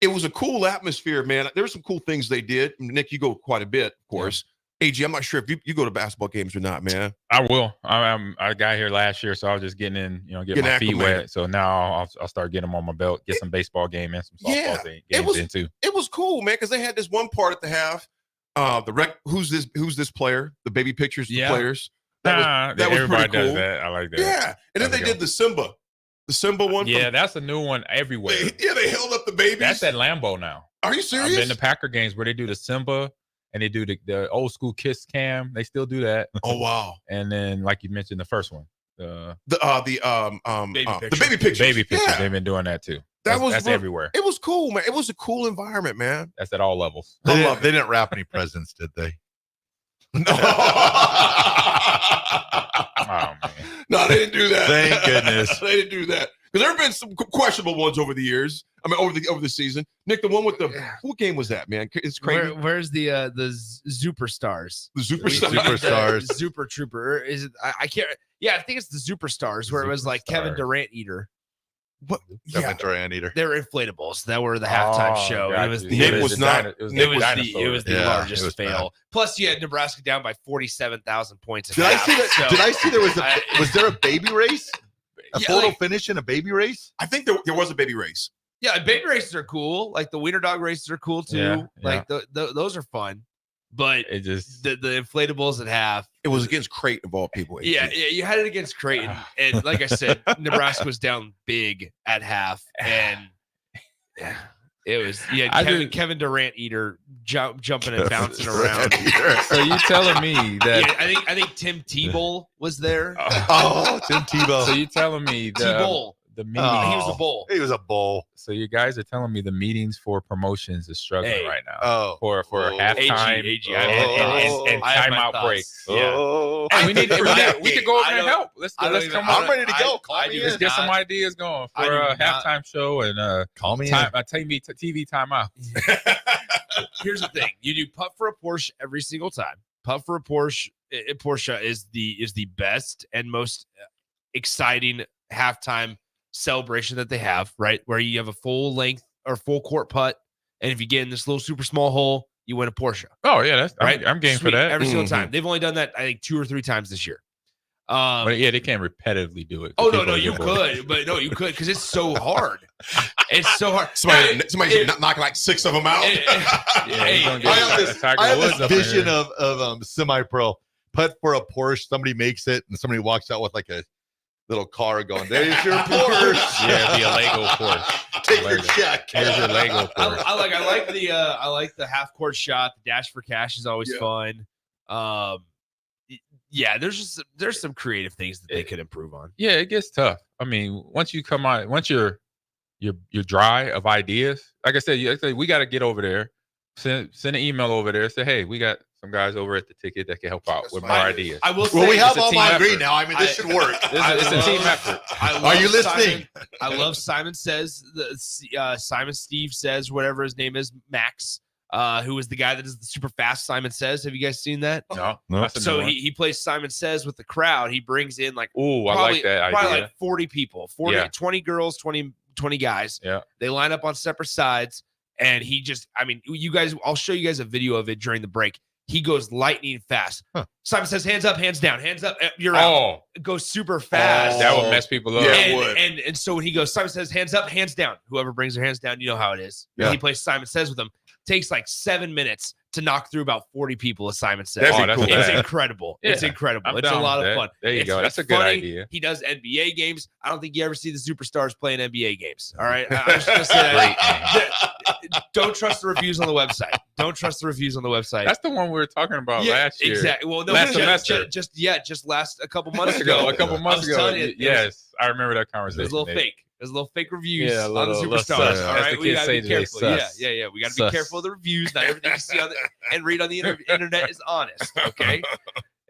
it was a cool atmosphere, man. There were some cool things they did. Nick, you go quite a bit, of course. AG, I'm not sure if you go to basketball games or not, man. I will. I got here last year, so I was just getting in, get my feet wet. So now I'll start getting them on my belt, get some baseball game and some softball games in too. It was cool, man, because they had this one part at the half. Who's this player? The baby pictures, the players. That was everybody pretty cool. does that. I like that. Yeah, and then they did the Simba one. Yeah, that's a new one everywhere. They held up the babies. That's at Lambeau now. Are you serious? I've been to Packer games where they do the Simba. And they do the old school kiss cam. They still do that. Oh wow! And then, like you mentioned, the first one, the baby pictures. Baby pictures. Yeah. They've been doing that too. That's everywhere. It was cool, man. It was a cool environment, man. That's at all levels. They didn't wrap any presents, did they? Oh man! No, they didn't do that. Thank goodness. They didn't do that. Because there have been some questionable ones over the years. I mean, over the season. Nick, the one with what game was that, man? It's crazy. Where's the Superstars? The Superstars. Super Trooper. Is it? I can't. Yeah, I think it's the Superstars where it was like Kevin Durant Eater. What? Kevin Durant Eater. They were inflatables that were the halftime show. It was the largest fail. Plus, you had Nebraska down by 47,000 points. Did I see there was there a baby race? A photo finish in a baby race? I think there was a baby race. Yeah, baby races are cool. Like the wiener dog races are cool too. Yeah, like those are fun. But it just the inflatables at half. It was against Creighton of all people. Yeah, you had it against Creighton, and like I said, Nebraska was down big at half, and it was Kevin Durant Eater jumping and bouncing around. So you telling me that? I think Tim Tebow was there. Oh, Tim Tebow. So you telling me the meeting. Oh, he was a bull. He was a bull. So you guys are telling me the meetings for promotions is struggling right now. Oh, for halftime AG, and I have my timeout thoughts. breaks. Oh, And we could go over and help. Let's come I'm on. ready to go. Call me Let's in. get some ideas going for a halftime show and Call me time, TV timeout. Here's the thing: you do putt for a Porsche every single time. Putt for a Porsche. Porsche is the best and most exciting halftime celebration that they have. Right, where you have a full length or full court putt, and if you get in this little super small hole, you win a Porsche. Oh yeah, that's right. I'm game Sweet. for that Every single time. They've only done that I think 2 or 3 times this year. But yeah, they can't repetitively do it. Oh no, you could, but no, you could because it's so hard. It's so hard. Somebody's knocking like 6 of them out. I have this vision of semi-pro putt for a Porsche. Somebody makes it, and somebody walks out with like a little car going, "There's your Porsche." Yeah, it'd be a Lego Porsche. Take your check. Here's your Lego Porsche. I like the half court shot. The dash for cash is always fun. Yeah, there's some creative things that they could improve on. Yeah, it gets tough. I mean, once you're dry of ideas, like I said, we got to get over there, send an email over there, say, hey, we got some guys over at the ticket that can help out with more ideas. I will say, we have all my agree now. I mean, this should work. It's a team effort. Are you listening? I love Simon Says. Simon Steve Says, whatever his name is, Max. Who is the guy that is the super fast Simon Says? Have you guys seen that? No. So he plays Simon Says with the crowd. He brings in like I like that idea. Probably like 40 people, 20 girls, 20 guys. Yeah. They line up on separate sides, and he just, I mean, you guys, I'll show you guys a video of it during the break. He goes lightning fast. Simon Says, hands up, hands down, hands up, you're out. It goes super fast. That would mess people up. Yeah, it would. And so when he goes, Simon Says, hands up, hands down. Whoever brings their hands down, you know how it is. Yeah. He plays Simon Says with them. Takes like 7 minutes to knock through about 40 people, as Simon Says. It's incredible. Yeah. It's incredible. I'm It's a down lot with of that. fun. There you go. That's a good idea. He does NBA games. I don't think you ever see the superstars playing NBA games. All right. I was just gonna say that. Don't trust the reviews on the website. Don't trust the reviews on the website. That's the one we were talking about last year. Exactly. Well, no, last semester. Just last a couple months ago. Yes, I remember that conversation. It was a little fake. There's a little fake reviews on the superstars. Sus. All right, we gotta be careful. Yeah. We gotta be Sus. careful of the reviews. Not everything you see on and read on the internet is honest. Okay,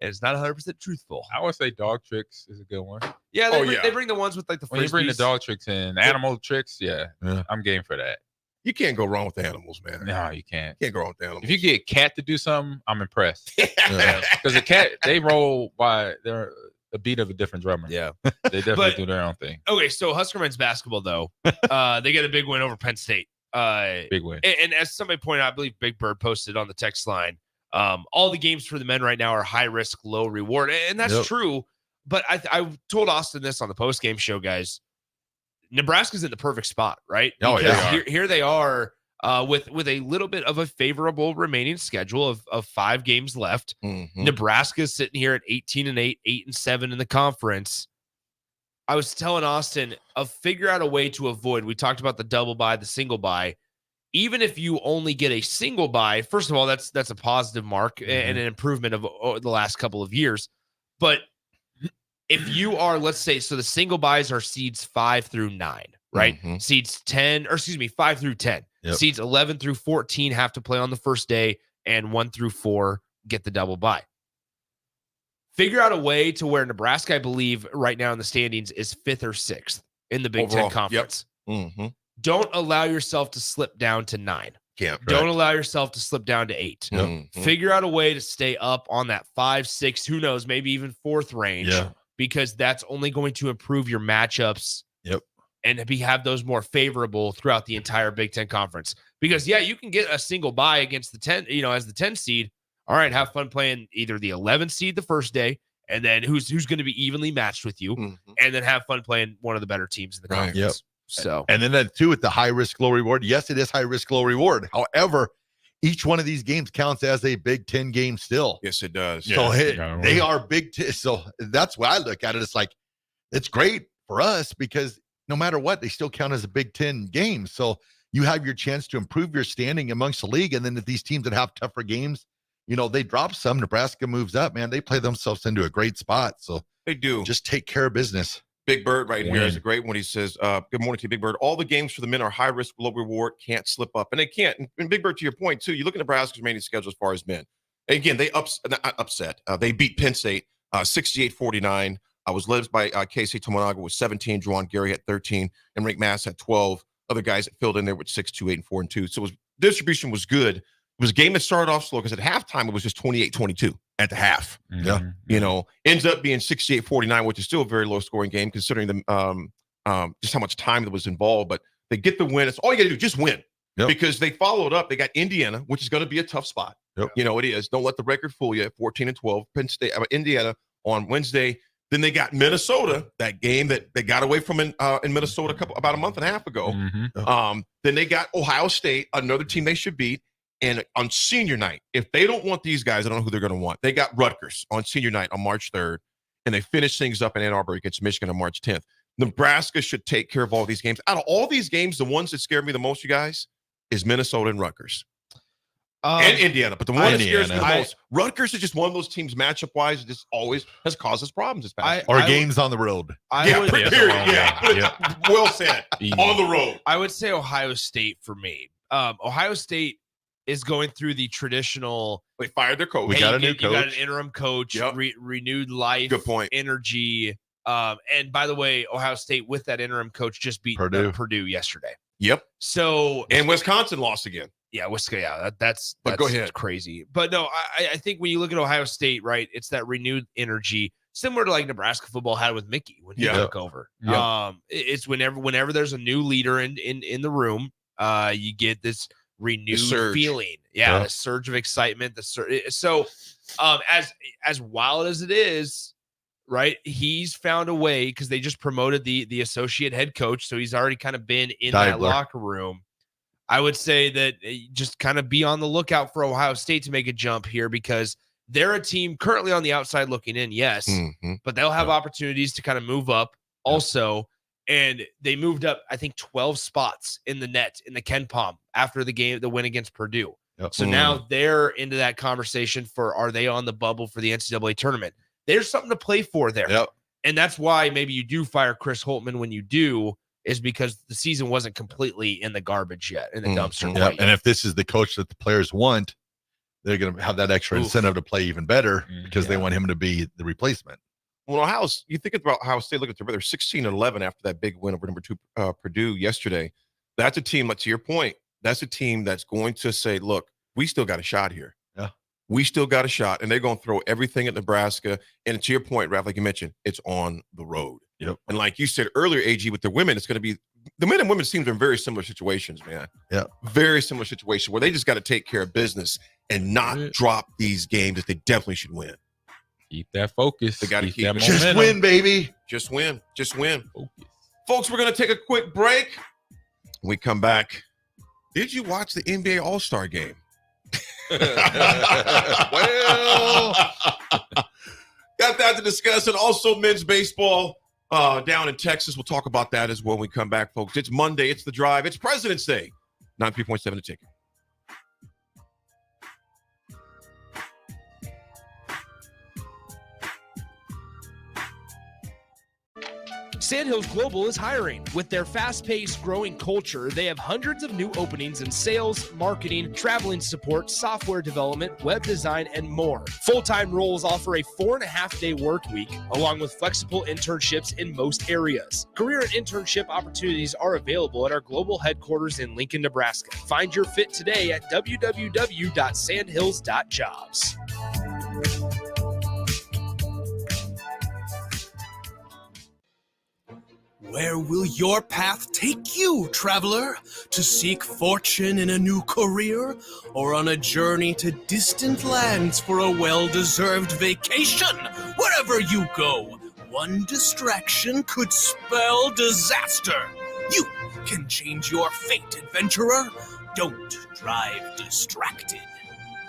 and it's not 100% truthful. I would say dog tricks is a good one. Yeah, they bring the ones with like the. When you bring the dog tricks in, animal tricks, I'm game for that. You can't go wrong with the animals, man. No, you can't. Can't go wrong with the animals. If you get a cat to do something, I'm impressed. Because the cat, they roll by they're a beat of a different drummer. Yeah, they definitely do their own thing. Okay, so Husker men's basketball though, they get a big win over Penn State. Big win. And as somebody pointed out, I believe Big Bird posted on the text line, all the games for the men right now are high risk, low reward, and that's true. But I told Austin this on the post game show, guys. Nebraska's in the perfect spot, right? Oh, because here they are with a little bit of a favorable remaining schedule of 5 games left. Mm-hmm. Nebraska's sitting here at 18-8, 8-7 in the conference. I was telling Austin, figure out a way to avoid. We talked about the double bye, the single bye. Even if you only get a single bye, first of all, that's a positive mark and an improvement of the last couple of years. But if you are, let's say, so the single buys are seeds 5 through 9, right? Seeds 5 through 10. Yep. Seeds 11 through 14 have to play on the first day, and 1 through 4 get the double bye. Figure out a way to where Nebraska, I believe, right now in the standings is 5th or 6th in the Big Ten Conference. Yep. Don't allow yourself to slip down to 9. Don't allow yourself to slip down to 8. Figure out a way to stay up on that 5, 6, who knows, maybe even 4th range. Yeah. Because that's only going to improve your matchups. Yep. And have those more favorable throughout the entire Big Ten Conference. Because you can get a single bye against the 10, as the 10 seed. All right, have fun playing either the 11 seed the first day, and then who's going to be evenly matched with you, and then have fun playing one of the better teams in the conference. Yep. So, and then that too with the high risk, low reward. Yes, it is high risk, low reward. However, each one of these games counts as a Big Ten game still. Yes, it does. So they are Big Ten. So that's why I look at it. It's like, it's great for us because no matter what, they still count as a Big Ten game. So you have your chance to improve your standing amongst the league. And then if these teams that have tougher games, they drop some, Nebraska moves up, man, they play themselves into a great spot. So they do. Just take care of business. Big Bird right here Win. is a great one. He says, good morning to you, Big Bird. All the games for the men are high risk, low reward, can't slip up. And they can't. And Big Bird, to your point, too, you look at Nebraska's remaining schedule as far as men. And again, they they beat Penn State 68-49. Was led by Casey Tomonaga with 17, Juwan Gary had 13, and Rick Mass had 12. Other guys that filled in there with 6, 2, 8, and 4, and 2. So distribution was good. It was a game that started off slow because at halftime it was just 28-22 at the half. Yeah. You know, ends up being 68-49, which is still a very low scoring game considering the just how much time that was involved. But they get the win. It's all you got to do, just win. Yep. Because they followed up. They got Indiana, which is going to be a tough spot. Yep. You know, it is. Don't let the record fool you. 14-12. Penn State, Indiana on Wednesday. Then they got Minnesota, that game that they got away from in Minnesota about a month and a half ago. Then they got Ohio State, another team they should beat. And on senior night, if they don't want these guys, I don't know who they're going to want. They got Rutgers on senior night on March 3rd, and they finish things up in Ann Arbor against Michigan on March 10th. Nebraska should take care of all these games. Out of all these games, the ones that scare me the most, you guys, is Minnesota and Rutgers. And Indiana, but the one that scares me the most, Rutgers is just one of those teams matchup-wise that just always has caused us problems this past year. Games on the road. Period. Well said. On the road. I would say Ohio State for me. Ohio State is going through the traditional. They fired their coach. We got a new You coach. got an interim coach. Yep. Renewed life. Good point. Energy. And by the way, Ohio State with that interim coach just beat Purdue yesterday. Yep. So and Wisconsin lost again. Yeah, that's go ahead. Crazy. But no, I think when you look at Ohio State, right, it's that renewed energy, similar to like Nebraska football had with Mickey when he took over. Yeah. It's whenever there's a new leader in the room, you get this renewed feeling. Yeah, the surge of excitement. So as wild as it is, right? He's found a way because they just promoted the associate head coach, so he's already kind of been in that locker room. I would say that just kind of be on the lookout for Ohio State to make a jump here because they're a team currently on the outside looking in, yes, but they'll have opportunities to kind of move up also. And they moved up, I think, 12 spots in the net in the Ken Pom after the win against Purdue. So now they're into that conversation for are they on the bubble for the NCAA tournament? There's something to play for there. And that's why maybe you do fire Chris Holtmann when you do, is because the season wasn't completely in the garbage yet, in the dumpster. And if this is the coach that the players want, they're going to have that extra incentive to play even better because they want him to be the replacement. Well, you think about Ohio State, look at they're 16-11 after that big win over number 2 Purdue yesterday. That's a team, to your point, that's a team that's going to say, look, we still got a shot here. Yeah. We still got a shot, and they're going to throw everything at Nebraska. And to your point, Raff, like you mentioned, it's on the road. Yep. And like you said earlier, AG, with the women, it's going to be the men and women's teams are in very similar situations, man. Yeah. Very similar situation where they just got to take care of business and not drop these games that they definitely should win. Keep that focus. They got to keep that it. momentum. Just win, baby. Just win. Just win. Focus. Folks, we're going to take a quick break. When we come back, did you watch the NBA All-Star game? Well, got that to discuss. And also men's baseball down in Texas. We'll talk about that as well when we come back, folks. It's Monday. It's The Drive. It's President's Day. 93.7 The Ticket. Sandhills Global is hiring. With their fast-paced, growing culture, they have hundreds of new openings in sales, marketing, traveling support, software development, web design, and more. Full-time roles offer a 4.5-day work week, along with flexible internships in most areas. Career and internship opportunities are available at our global headquarters in Lincoln, Nebraska. Find your fit today at www.sandhills.jobs. Where will your path take you, traveler? To seek fortune in a new career? Or on a journey to distant lands for a well-deserved vacation? Wherever you go, one distraction could spell disaster. You can change your fate, adventurer. Don't drive distracted.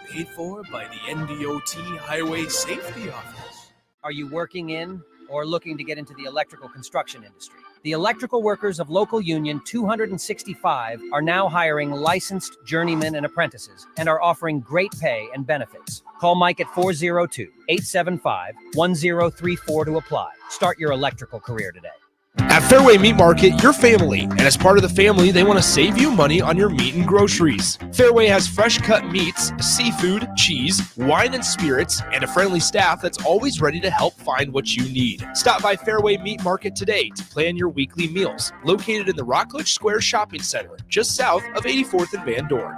Paid for by the NDOT Highway Safety Office. Are you working in or looking to get into the electrical construction industry? The electrical workers of Local Union 265 are now hiring licensed journeymen and apprentices and are offering great pay and benefits. Call Mike at 402-875-1034 to apply. Start your electrical career today. At Fairway Meat Market, you're family, and as part of the family, they want to save you money on your meat and groceries. Fairway has fresh cut meats, seafood, cheese, wine and spirits, and a friendly staff that's always ready to help find what you need. Stop by Fairway Meat Market today to plan your weekly meals. Located in the Rockledge Square Shopping Center, just south of 84th and Van Dorn.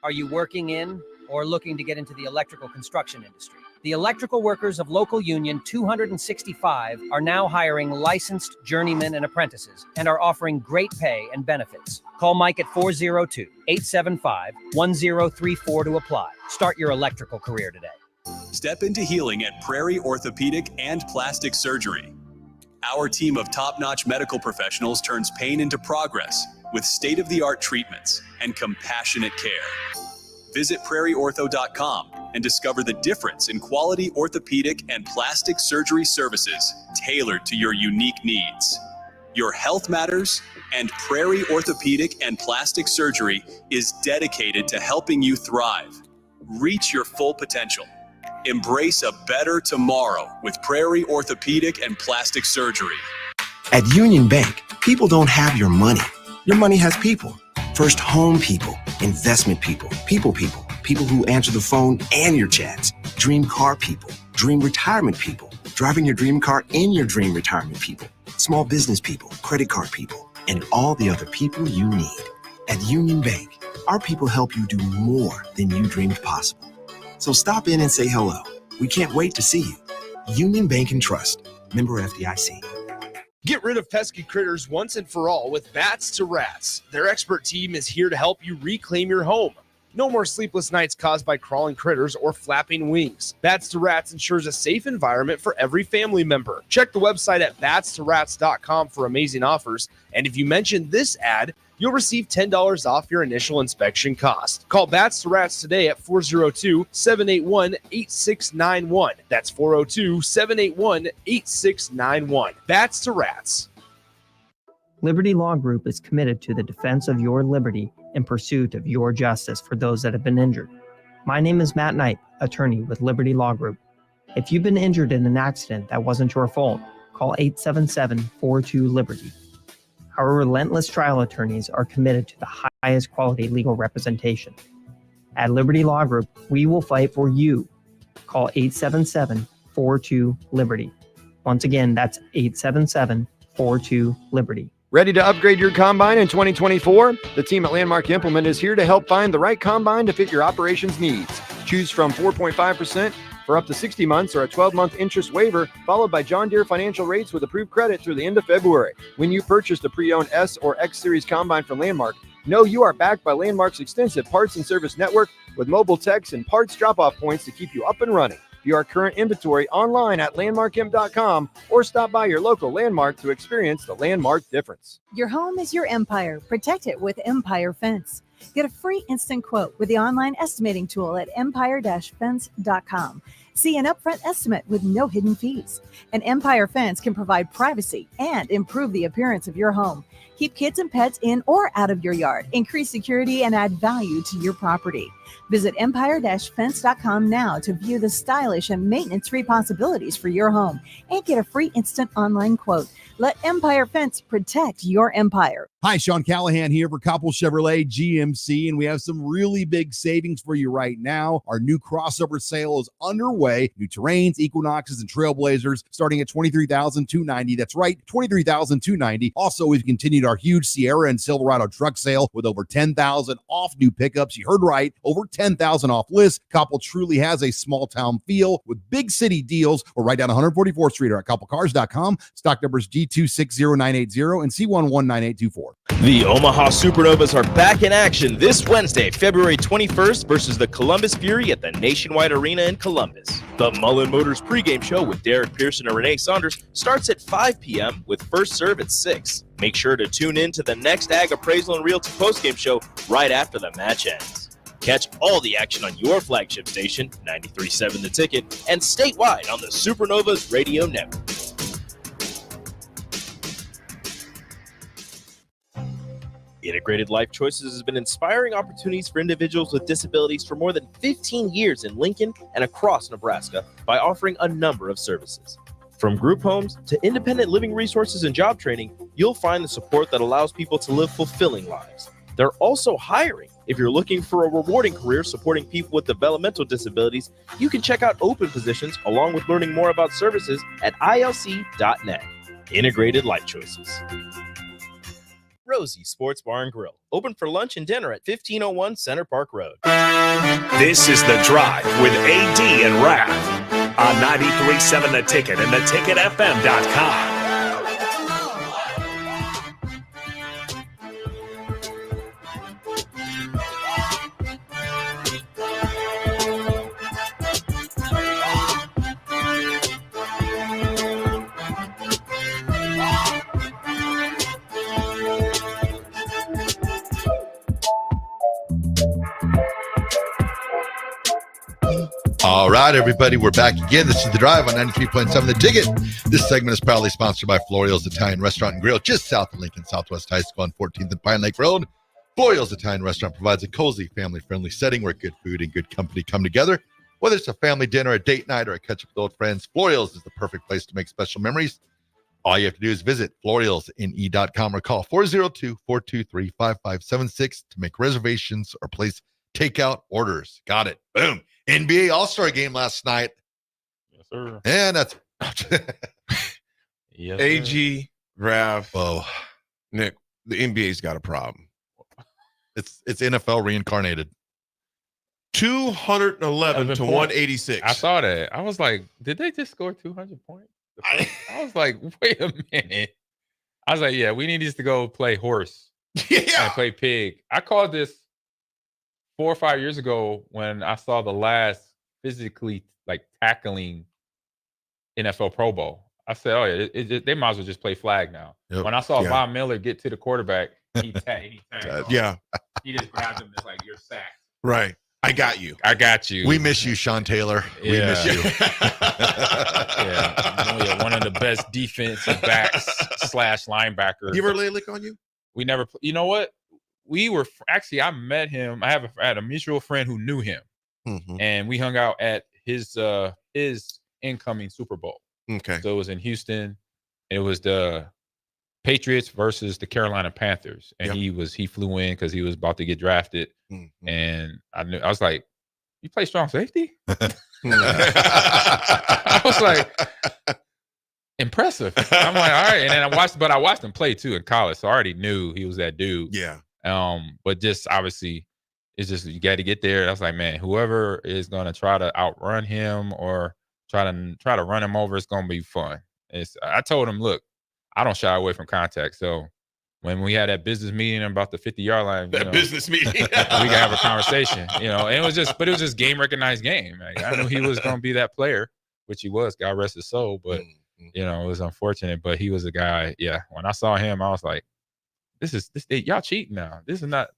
Are you working in or looking to get into the electrical construction industry? The electrical workers of Local Union 265 are now hiring licensed journeymen and apprentices and are offering great pay and benefits. Call Mike at 402-875-1034 to apply. Start your electrical career today. Step into healing at Prairie Orthopedic and Plastic Surgery. Our team of top-notch medical professionals turns pain into progress with state-of-the-art treatments and compassionate care. Visit prairieortho.com and discover the difference in quality orthopedic and plastic surgery services tailored to your unique needs. Your health matters, and Prairie Orthopedic and Plastic Surgery is dedicated to helping you thrive. Reach your full potential. Embrace a better tomorrow with Prairie Orthopedic and Plastic Surgery. At Union Bank, people don't have your money. Your money has people. First home people, investment people, people who answer the phone and your chats, dream car people, dream retirement people, driving your dream car in your dream retirement people, small business people, credit card people, and all the other people you need. At Union Bank, our people help you do more than you dreamed possible. So stop in and say hello. We can't wait to see you. Union Bank and Trust, member FDIC. Get rid of pesky critters once and for all with Bats to Rats. Their expert team is here to help you reclaim your home. No more sleepless nights caused by crawling critters or flapping wings. Bats to Rats ensures a safe environment for every family member. Check the website at batstoRats.com for amazing offers. And if you mention this ad, you'll receive $10 off your initial inspection cost. Call Bats to Rats today at 402-781-8691. That's 402-781-8691. Bats to Rats. Liberty Law Group is committed to the defense of your liberty in pursuit of your justice for those that have been injured. My name is Matt Knight, attorney with Liberty Law Group. If you've been injured in an accident that wasn't your fault, call 877-42-LIBERTY. Our relentless trial attorneys are committed to the highest quality legal representation. At Liberty Law Group, we will fight for you. Call 877-42-LIBERTY. Once again, that's 877-42-LIBERTY. Ready to upgrade your combine in 2024? The team at Landmark Implement is here to help find the right combine to fit your operations needs. Choose from 4.5% for up to 60 months or a 12-month interest waiver, followed by John Deere financial rates with approved credit through the end of February. When you purchased a pre-owned S or X Series combine from Landmark, know you are backed by Landmark's extensive parts and service network with mobile techs and parts drop-off points to keep you up and running. View our current inventory online at landmarkimp.com or stop by your local Landmark to experience the Landmark difference. Your home is your empire. Protect it with Empire Fence. Get a free instant quote with the online estimating tool at empire-fence.com. See an upfront estimate with no hidden fees. An Empire Fence can provide privacy and improve the appearance of your home. Keep kids and pets in or out of your yard. Increase security and add value to your property. Visit empire-fence.com now to view the stylish and maintenance-free possibilities for your home and get a free instant online quote. Let Empire Fence protect your empire. Hi, Sean Callahan here for Coppell Chevrolet GMC, and we have some really big savings for you right now. Our new crossover sale is underway. New Terrains, Equinoxes, and Trailblazers starting at $23,290. That's right, $23,290. Also, we've continued our huge Sierra and Silverado truck sale with over $10,000 off new pickups. You heard right, over $10,000 off list. Coppell truly has a small town feel with big city deals. We're right down 144th Street or at CoppellCars.com. Stock numbers G260980 and C119824. The Omaha Supernovas are back in action this Wednesday, February 21st versus the Columbus Fury at the Nationwide Arena in Columbus. The Mullen Motors pregame show with Derek Pearson and Renee Saunders starts at 5 p.m. with first serve at 6. Make sure to tune in to the next Ag Appraisal and Realty postgame show right after the match ends. Catch all the action on your flagship station, 93.7 The Ticket, and statewide on the Supernovas Radio Network. Integrated Life Choices has been inspiring opportunities for individuals with disabilities for more than 15 years in Lincoln and across Nebraska by offering a number of services. From group homes to independent living resources and job training, you'll find the support that allows people to live fulfilling lives. They're also hiring. If you're looking for a rewarding career supporting people with developmental disabilities, you can check out open positions along with learning more about services at ilc.net. Integrated Life Choices. Rosie Sports Bar and Grill, open for lunch and dinner at 1501 Center Park Road. This is The Drive with AD and Raff on 93.7 The Ticket and theticketfm.com. All right, everybody, we're back again. This is The Drive on 93.7 The Ticket. This segment is proudly sponsored by Florial's Italian Restaurant and Grill, just south of Lincoln Southwest High School on 14th and Pine Lake Road. Florial's Italian Restaurant provides a cozy, family-friendly setting where good food and good company come together. Whether it's a family dinner, a date night, or a catch-up with old friends, Florial's is the perfect place to make special memories. All you have to do is visit florialsne.com or call 402-423-5576 to make reservations or place takeout orders. Got it. Boom. NBA All-Star game last night. Yes, sir. And that's Yes, AG, Raff, whoa, Nick, the NBA's got a problem. It's NFL reincarnated. 211 to 186. I saw that. I was like, did they just score 200 points? I was like, wait a minute. I was like, yeah, we need these to go play horse. And play pig. I called this 4 or 5 years ago when I saw the last physically like tackling NFL Pro Bowl. I said, oh yeah, they might as well just play flag now. Yep. When I saw Von Miller get to the quarterback, he tagged. He just grabbed him. It's like, you're sacked. Right. I got you. I got you. We miss you, Sean Taylor. We miss you. Yeah, one of the best defensive backs / linebackers. You ever lay a lick on you? We never. You know what? We were actually. I met him. I had a mutual friend who knew him, and we hung out at his incoming Super Bowl. Okay. So it was in Houston. It was the Patriots versus the Carolina Panthers, and he flew in because he was about to get drafted. And I was like, "You play strong safety?" I was like, impressive. I'm like, all right. And then I watched him play too in college, so I already knew he was that dude. Yeah. But just obviously, it's just you got to get there. I was like, man, whoever is gonna try to outrun him or try to run him over, it's gonna be fun. I told him, look, I don't shy away from contact. So when we had that business meeting about the 50-yard line, business meeting, we can have a conversation. And it was just game recognized game. Like, I knew he was gonna be that player, which he was. God rest his soul. But it was unfortunate. But he was a guy. Yeah. When I saw him, I was like, this y'all cheating now. This is not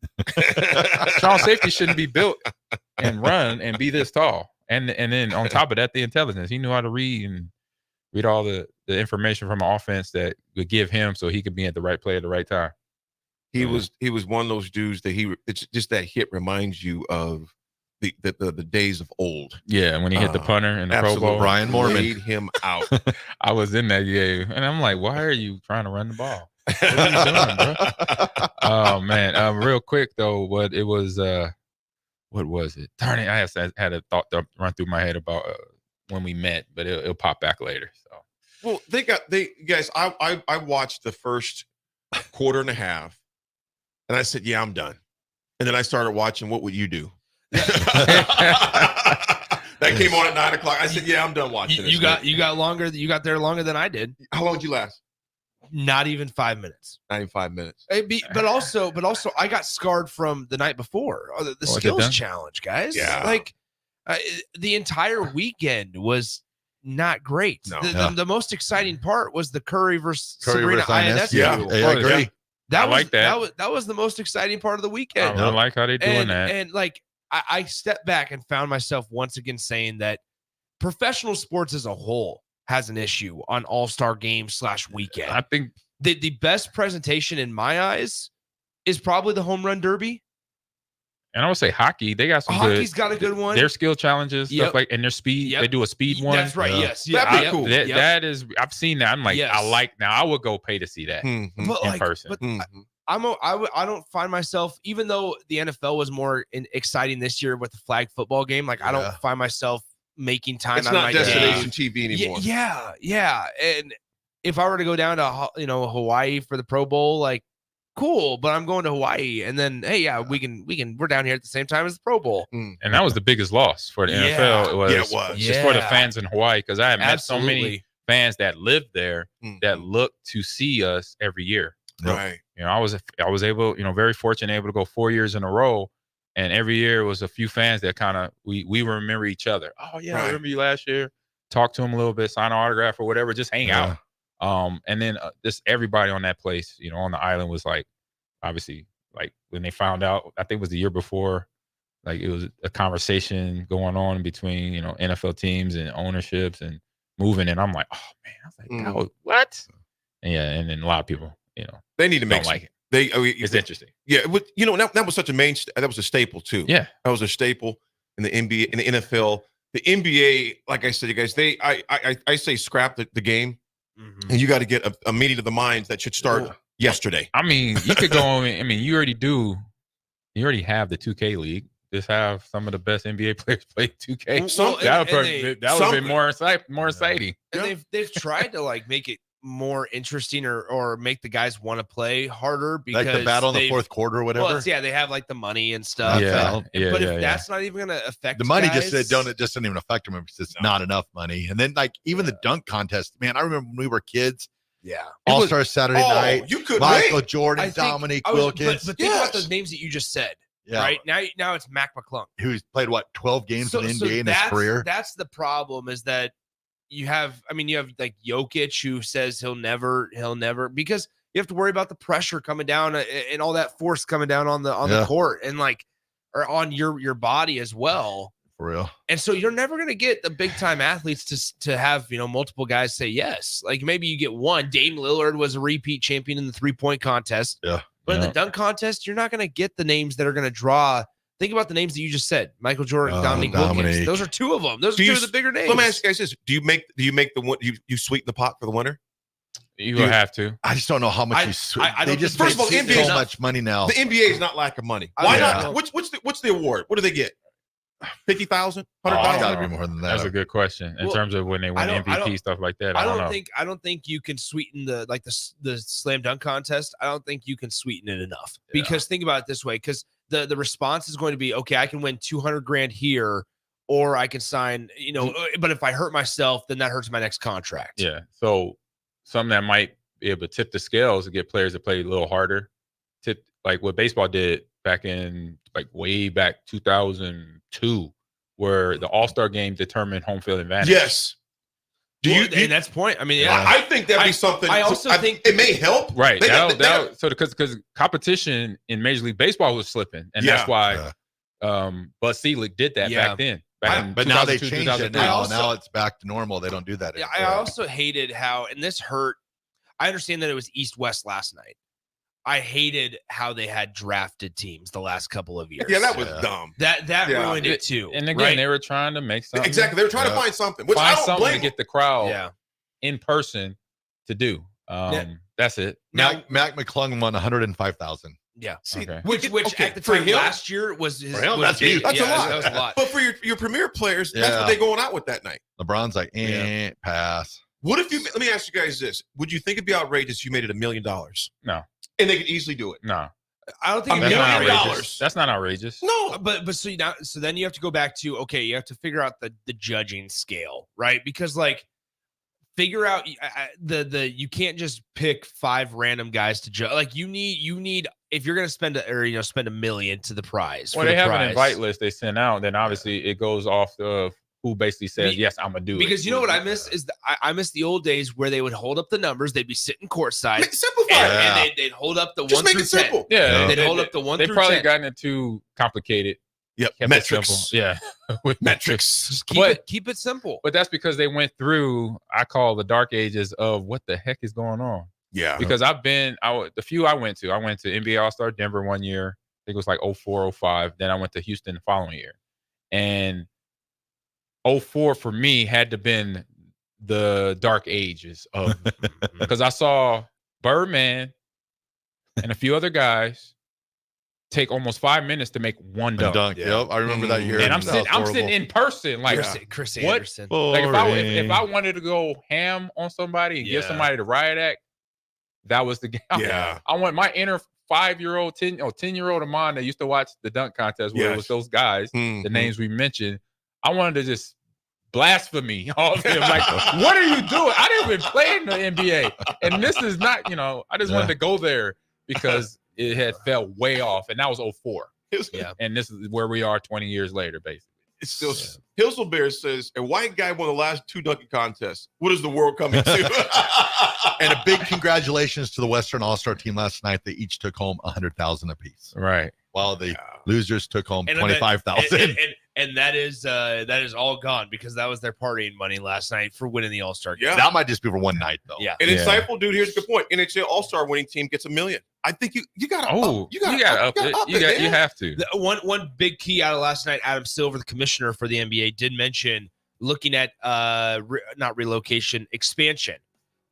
strong safety shouldn't be built and run and be this tall. And then on top of that, the intelligence. He knew how to read all the information from an offense that would give him so he could be at the right play at the right time. He was one of those dudes that it's just that hit reminds you of the days of old. Yeah, when he hit the punter in the Pro Bowl. Brian Moorman laid him out. I was in that game, and I'm like, why are you trying to run the ball? What are you doing, bro? Oh man, real quick though, what was it? Darn it, I had a thought to run through my head about when we met, but it'll pop back later. So, well, guys, I watched the first quarter and a half, and I said, yeah, I'm done. And then I started watching What Would You Do? That came on at 9:00. I said, yeah, I'm done watching this. You got there longer than I did. How long did you last? Not even 5 minutes. Not even 5 minutes. But also, I got scarred from the night before. The skills challenge, guys. Yeah. Like the entire weekend was not great. No. The most exciting part was the Curry versus Sabrina INS. Yeah, I agree. That was the most exciting part of the weekend. I like how they're doing that. And like I stepped back and found myself once again saying that professional sports as a whole has an issue on All-Star game / weekend. I think the best presentation in my eyes is probably the home run derby. And I would say hockey. They got some Hockey's good. got a good one. Their skill challenges, stuff like, and their speed. They do a speed one. That's right. Yes. That'd be cool. That is. I've seen that. I'm like, I like. Now I would go pay to see that in person. But I don't find myself, even though the NFL was more exciting this year with the flag football game. Like I don't find myself making time. It's out not of my destination day. TV anymore. Yeah. And if I were to go down to Hawaii for the Pro Bowl, like cool, but I'm going to Hawaii, and then we're down here at the same time as the Pro Bowl. And that was the biggest loss for the NFL. It was just for the fans in Hawaii, because I had met so many fans that lived there that looked to see us every year. Right. You know, I was able, very fortunate, able to go 4 years in a row. And every year was a few fans that kind of, we remember each other. Oh yeah. I remember you last year. Talk to them a little bit, sign an autograph or whatever, just hang out. And then just everybody on that place, on the island was like, obviously, like when they found out, I think it was the year before, like it was a conversation going on between, NFL teams and ownerships and moving. And I'm like, oh man, I was like, what? And and then a lot of people, they need to make like it. It's interesting. Yeah, but that was such a that was a staple too. Yeah, that was a staple in the NBA, in the NFL. The NBA, like I said, you guys, I say scrap the game, and you got to get a meeting of the minds that should start yesterday. I mean, you could go on. I mean, you already do. You already have the 2K league. Just have some of the best NBA players play 2K. That would have been more exciting. And they've tried to like make it more interesting or make the guys want to play harder, because like the battle in the fourth quarter or whatever. Well, they have like the money and stuff. But if that's not even going to affect the money, guys, just doesn't even affect them because it's not enough money. And then like even the dunk contest, man, I remember when we were kids. Yeah, All-Star Saturday night. You could Michael Jordan, Dominique Wilkins. But think about those names that you just said. Yeah. Right now it's Mac McClung, who's played 12 games in the NBA in his career. That's the problem, is that you have like Jokic, who says he'll never, because you have to worry about the pressure coming down and all that force coming down on the court and like, or on your body as well. For real. And so you're never going to get the big time athletes to have, multiple guys say yes. Like maybe you get one. Dame Lillard was a repeat champion in the 3-point contest. Yeah. But in the dunk contest, you're not going to get the names that are going to draw. Think about the names that you just said: Michael Jordan, Dominique Wilkins. Those are two of them. Those are two of the bigger names. Let me ask you guys this: Do you make the one you sweeten the pot for the winner? You will have to. I just don't know how much they just first of all, NBA so much money now. The NBA is not lack of money. Why not? What's the award? What do they get? 50,000, 100,000? It's got to be more than that. That's a good question in terms of when they win MVP stuff like that. I don't think you can sweeten the slam dunk contest. I don't think you can sweeten it enough, because think about it this way, because the response is going to be, okay, I can win $200,000 here, or I can sign, but if I hurt myself, then that hurts my next contract. Yeah. So something that might be able to tip the scales to get players to play a little harder, like what baseball did back in way back 2002, where the All-Star game determined home field advantage. Yes. And that's point. I mean, I think that'd be something. I also think it may help. Right. Because competition in Major League Baseball was slipping, and that's why Bud Selig did that back then. But now they changed it now it's back to normal. They don't do that anymore. I also hated how, and this hurt. I understand that it was East-West last night. I hated how they had drafted teams the last couple of years. Yeah, that was dumb. That ruined it too. And again, they were trying to make something. Exactly. They were trying to find something. Which find I don't something blame to get the crowd in person to do. That's it. Mac McClung won 105,000. Yeah. See, which at the time last year was his. That's huge. That's a lot. That was a lot. But for your premier players, that's what they're going out with that night. LeBron's like, pass. What if let me ask you guys this. Would you think it'd be outrageous if you made it $1 million? No. And they could easily do it. No. I don't think $1 million. That's not outrageous. No. But so then you have to go back to, okay, you have to figure out the judging scale, right? Because like figure out you can't just pick 5 random guys to judge. Like you need if you're going to spend $1 million to the prize. Well, they have an invite list they send out, then obviously it goes off of who basically says, yes, I'm going to do it. Because you know what I miss is I miss the old days where they would hold up the numbers. They'd be sitting courtside. Simplify and they'd hold up the just 1 make through it 10. simple. Yeah. They'd hold up the 1 through 10. They've probably gotten it too complicated. Yep. Kept Metrics. it simple. Yeah. With metrics. Just keep it simple. But that's because they went through, I call the dark ages of what the heck is going on. Yeah. Because the few I went to NBA All-Star Denver one year, think it was like 04, 05. Then I went to Houston the following year. And 04 for me had to been the dark ages of because I saw Birdman and a few other guys take almost 5 minutes to make one dunk. Yep, I remember that year. And I'm sitting in person like Chris what? Anderson. Like if I wanted to go ham on somebody and give somebody the riot act, that was the game. Yeah. I want my inner 5-year-old, 10-year-old Ahman that used to watch the dunk contest where it was those guys, the names we mentioned. I wanted to just blasphemy all of them. Like, what are you doing? I didn't even play in the NBA. And this is not, I just wanted to go there because it had fell way off. And that was 04. And this is where we are 20 years later, basically. It's still Hilselbear says a white guy won the last 2 dunking contests. What is the world coming to? And a big congratulations to the Western All-Star team last night. They each took home $100,000 apiece. Right. While the losers took home $25,000. And that is all gone because that was their partying money last night for winning the All-Star game. Yeah. That might just be for one night though. Yeah. And insightful dude, here's a good point. NHL All-Star winning team gets $1 million. I think you gotta up it. You have to. One big key out of last night, Adam Silver, the commissioner for the NBA, did mention looking at not relocation, expansion.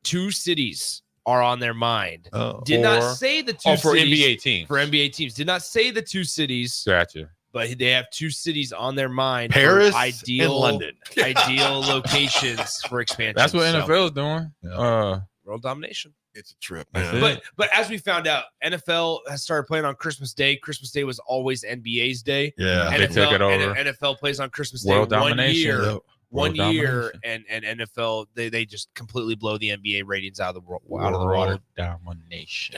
2 cities are on their mind. Did not say the 2 for cities. NBA teams. For NBA teams. Did not say the 2 cities. Gotcha. But they have 2 cities on their mind. Paris and London. Ideal locations for expansion. That's what NFL is doing. World domination. It's a trip, man. But as we found out, NFL has started playing on Christmas Day. Christmas Day was always NBA's day. Yeah, they took it over. NFL plays on Christmas World Day domination. one year, and NFL they just completely blow the NBA ratings out of the water. Domination.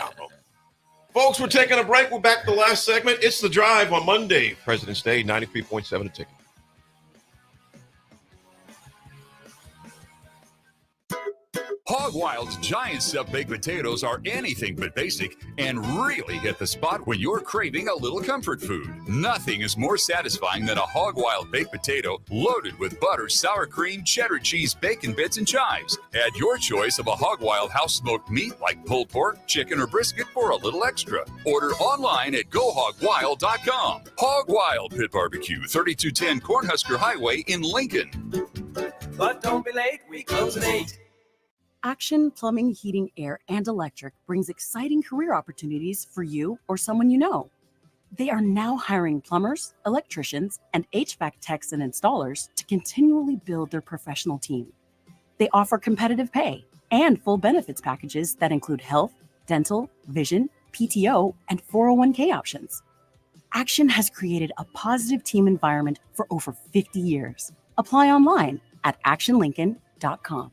Folks, we're taking a break. We're back to the last segment. It's The Drive on Monday, President's Day, 93.7 a ticket. Hog Wild's giant stuffed baked potatoes are anything but basic and really hit the spot when you're craving a little comfort food. Nothing is more satisfying than a Hog Wild baked potato loaded with butter, sour cream, cheddar cheese, bacon bits, and chives. Add your choice of a Hog Wild house smoked meat like pulled pork, chicken, or brisket for a little extra. Order online at GoHogWild.com. Hog Wild Pit Barbecue, 3210 Cornhusker Highway in Lincoln. But don't be late, we close at 8. Action Plumbing, Heating, Air, and Electric brings exciting career opportunities for you or someone you know. They are now hiring plumbers, electricians, and HVAC techs and installers to continually build their professional team. They offer competitive pay and full benefits packages that include health, dental, vision, PTO, and 401k options. Action has created a positive team environment for over 50 years. Apply online at actionlincoln.com.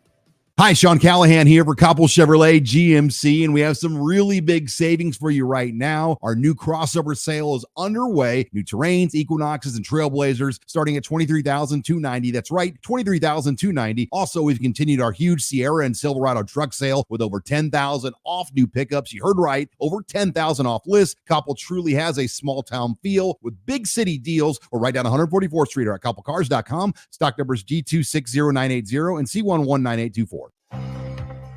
Hi, Sean Callahan here for Koppel Chevrolet GMC, and we have some really big savings for you right now. Our new crossover sale is underway. New Terrains, Equinoxes, and Trailblazers starting at $23,290. That's right, $23,290. Also, we've continued our huge Sierra and Silverado truck sale with over $10,000 off new pickups. You heard right, over $10,000 off list. Koppel truly has a small town feel with big city deals. We're right down 144th Street or at KoppelCars.com. Stock numbers G260980 and C119824.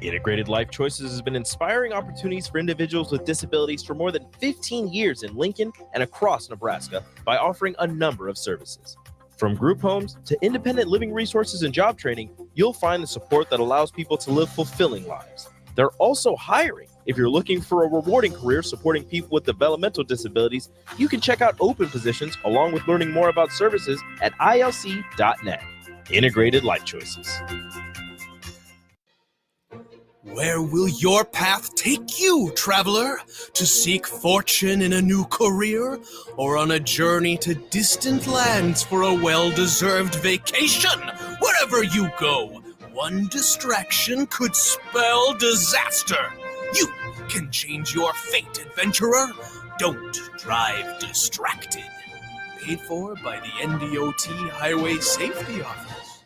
Integrated Life Choices has been inspiring opportunities for individuals with disabilities for more than 15 years in Lincoln and across Nebraska by offering a number of services. From group homes to independent living resources and job training, you'll find the support that allows people to live fulfilling lives. They're also hiring. If you're looking for a rewarding career supporting people with developmental disabilities, you can check out open positions along with learning more about services at ilc.net. Integrated Life Choices. Where will your path take you, traveler? To seek fortune in a new career? Or on a journey to distant lands for a well-deserved vacation? Wherever you go, one distraction could spell disaster. You can change your fate, adventurer. Don't drive distracted. Paid for by the NDOT Highway Safety Office.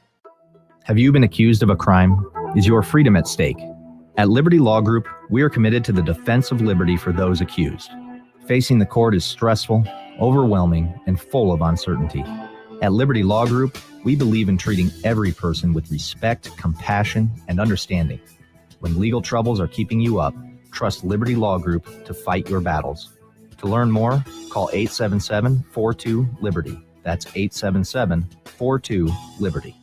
Have you been accused of a crime? Is your freedom at stake? At Liberty Law Group, we are committed to the defense of liberty for those accused. Facing the court is stressful, overwhelming, and full of uncertainty. At Liberty Law Group, we believe in treating every person with respect, compassion, and understanding. When legal troubles are keeping you up, trust Liberty Law Group to fight your battles. To learn more, call 877-42-LIBERTY. That's 877-42-LIBERTY.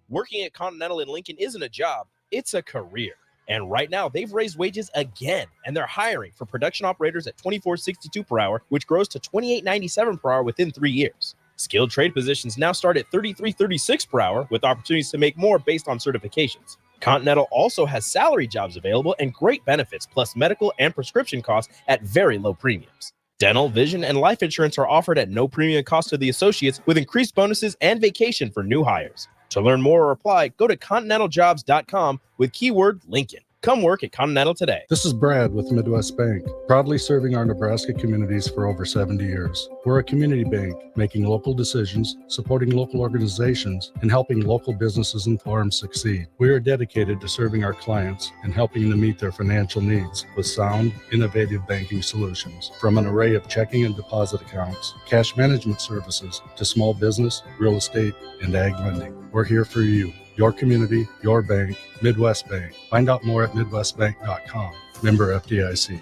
Working at Continental in Lincoln isn't a job, it's a career. And right now, they've raised wages again, and they're hiring for production operators at $24.62 per hour, which grows to $28.97 per hour within 3 years. Skilled trade positions now start at $33.36 per hour, with opportunities to make more based on certifications. Continental also has salary jobs available and great benefits, plus medical and prescription costs at very low premiums. Dental, vision, and life insurance are offered at no premium cost to the associates, with increased bonuses and vacation for new hires. To learn more or apply, go to continentaljobs.com with keyword Lincoln. Come work at Continental today. This is Brad with Midwest Bank, proudly serving our Nebraska communities for over 70 years. We're a community bank, making local decisions, supporting local organizations, and helping local businesses and farms succeed. We are dedicated to serving our clients and helping them meet their financial needs with sound, innovative banking solutions. From an array of checking and deposit accounts, cash management services, to small business, real estate, and ag lending. We're here for you. Your community, your bank, Midwest Bank. Find out more at midwestbank.com. Member FDIC.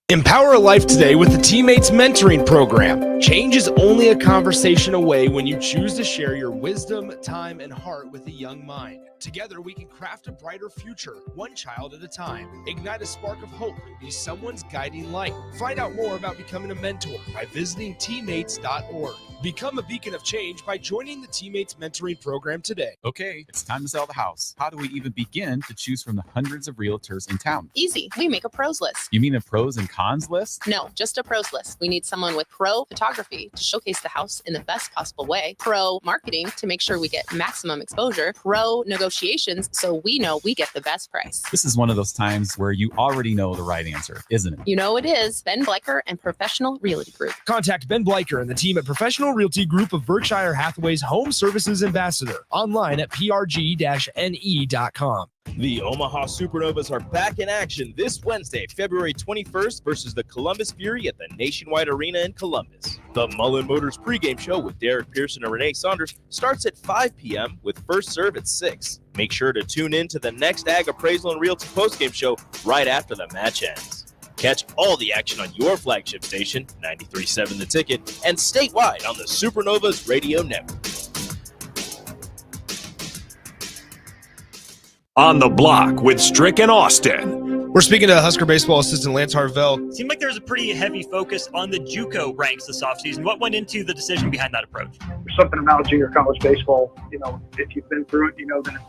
Empower a life today with the Teammates Mentoring Program. Change is only a conversation away when you choose to share your wisdom, time, and heart with a young mind. Together, we can craft a brighter future, one child at a time. Ignite a spark of hope and be someone's guiding light. Find out more about becoming a mentor by visiting teammates.org. Become a beacon of change by joining the Teammates Mentoring Program today. Okay, it's time to sell the house. How do we even begin to choose from the hundreds of realtors in town? Easy. We make a pros list. You mean a pros and cons list? No, just a pros list. We need someone with pro photography to showcase the house in the best possible way, pro marketing to make sure we get maximum exposure, pro negotiations so we know we get the best price. This is one of those times where you already know the right answer, isn't it? You know it is. Ben Bleicher and Professional Realty Group. Contact Ben Bleicher and the team at Professional Realty Group of Berkshire Hathaway's Home Services Ambassador, online at prg-ne.com. The Omaha Supernovas are back in action this Wednesday, February 21st versus the Columbus Fury at the Nationwide Arena in Columbus. The Mullen Motors pregame show with Derek Pearson and Renee Saunders starts at 5 p.m. with first serve at 6. Make sure to tune in to the next Ag Appraisal and Realty postgame show right after the match ends. Catch all the action on your flagship station, 93.7 The Ticket, and statewide on the Supernovas Radio Network. On the Block with Strick and Austin. We're speaking to Husker baseball assistant Lance Harvell. Seemed like there was a pretty heavy focus on the JUCO ranks this offseason. What went into the decision behind that approach? There's something about junior college baseball. You know, if you've been through it, you know that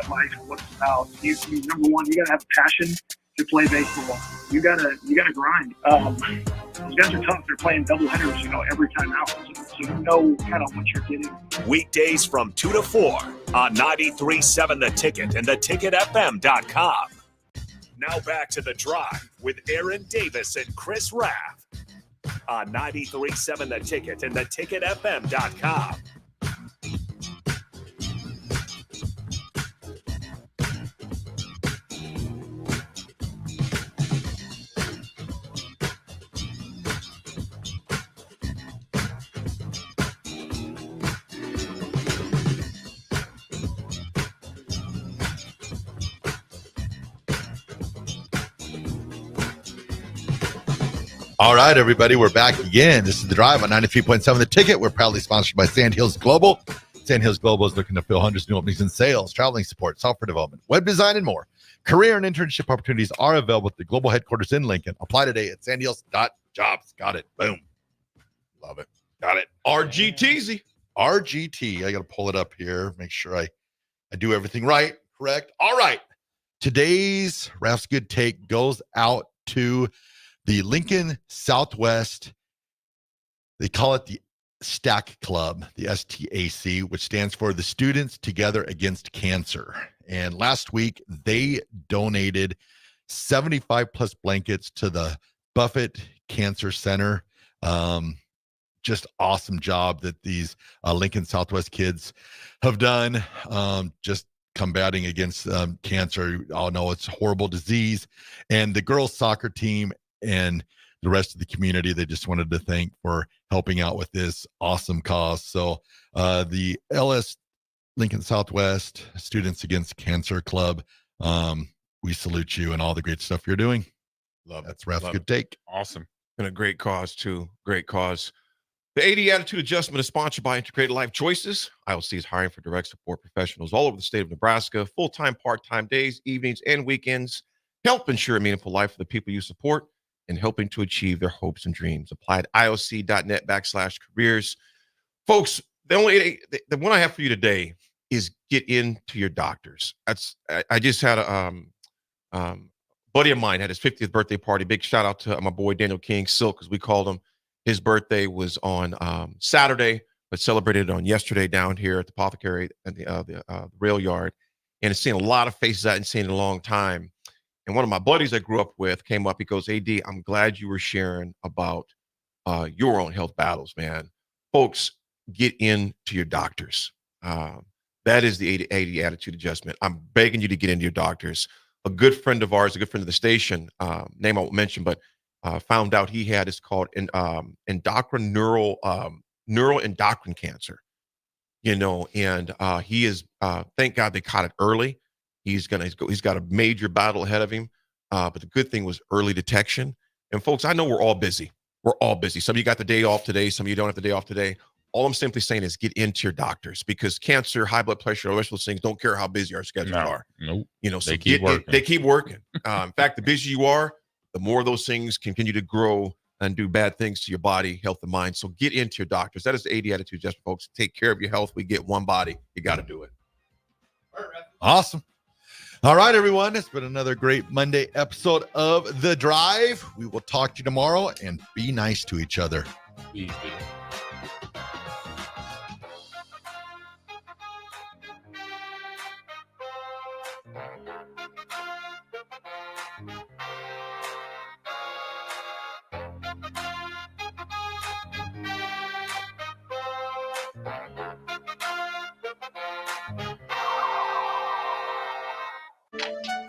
life, what it's about. You number one, you gotta have a passion to play baseball. You gotta grind. These guys are tough. They're playing doubleheaders, every time out. So you know kind of what you're getting. Weekdays from 2 to 4 on 93.7 The Ticket and theticketfm.com. Now back to The Drive with Aaron Davis and Chris Raff on 93.7 The Ticket and theticketfm.com. All right, everybody, we're back again. This is The Drive on 93.7 The Ticket. We're proudly sponsored by Sandhills Global. Sandhills Global is looking to fill hundreds of new openings in sales, traveling support, software development, web design, and more. Career and internship opportunities are available at the global headquarters in Lincoln. Apply today at sandhills.jobs. Got it. Boom. Love it. Got it. RGTZ. RGT. I got to pull it up here. Make sure I do everything right. Correct. All right. Today's Raff's Good Take goes out to the Lincoln Southwest. They call it the STAC Club, the STAC, which stands for the Students Together Against Cancer. And last week, they donated 75 plus blankets to the Buffett Cancer Center. Just awesome job that these Lincoln Southwest kids have done, just combating against cancer. You all know it's a horrible disease. And the girls soccer team and the rest of the community, they just wanted to thank for helping out with this awesome cause. So the LS Lincoln Southwest Students Against Cancer Club, we salute you and all the great stuff you're doing. Love it. That's Raff's Love Good it. Take. Awesome. And a great cause, too. Great cause. The AD Attitude Adjustment is sponsored by Integrated Life Choices. ILC is hiring for direct support professionals all over the state of Nebraska, full-time, part-time days, evenings, and weekends. Help ensure a meaningful life for the people you support and helping to achieve their hopes and dreams. Apply at IOC.net/careers. Folks, the one I have for you today is get into your doctors. I just had a buddy of mine had his 50th birthday party. Big shout out to my boy Daniel King, Silk, as we called him. His birthday was on Saturday, but celebrated on yesterday down here at the Apothecary and the rail yard. And I've seen a lot of faces I hadn't seen in a long time. And one of my buddies I grew up with came up. He goes, AD, I'm glad you were sharing about your own health battles, man. Folks, get into your doctors. That is the AD Attitude Adjustment. I'm begging you to get into your doctors. A good friend of ours, a good friend of the station, name I won't mention, but found out he had, it's called neuroendocrine cancer, and he is, thank God they caught it early. He's got a major battle ahead of him. But the good thing was early detection. And folks, I know we're all busy. We're all busy. Some of you got the day off today. Some of you don't have the day off today. All I'm simply saying is get into your doctors, because cancer, high blood pressure, all the rest of those things don't care how busy our schedules are. Nope. So they keep working. They keep working. In fact, the busier you are, the more those things continue to grow and do bad things to your body, health, and mind. So get into your doctors. That is the AD Attitude Adjustment, folks. Take care of your health. We get one body. You got to do it. Awesome. All right, everyone. It's been another great Monday episode of The Drive. We will talk to you tomorrow, and be nice to each other. Easy.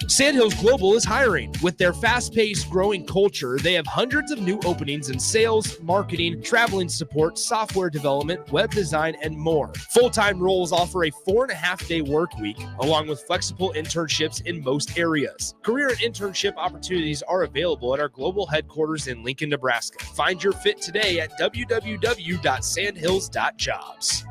Sandhills Global is hiring. With their fast-paced, growing culture, they have hundreds of new openings in sales, marketing, traveling support, software development, web design, and more. Full-time roles offer a 4.5-day work week, along with flexible internships in most areas. Career and internship opportunities are available at our global headquarters in Lincoln, Nebraska. Find your fit today at www.sandhills.jobs.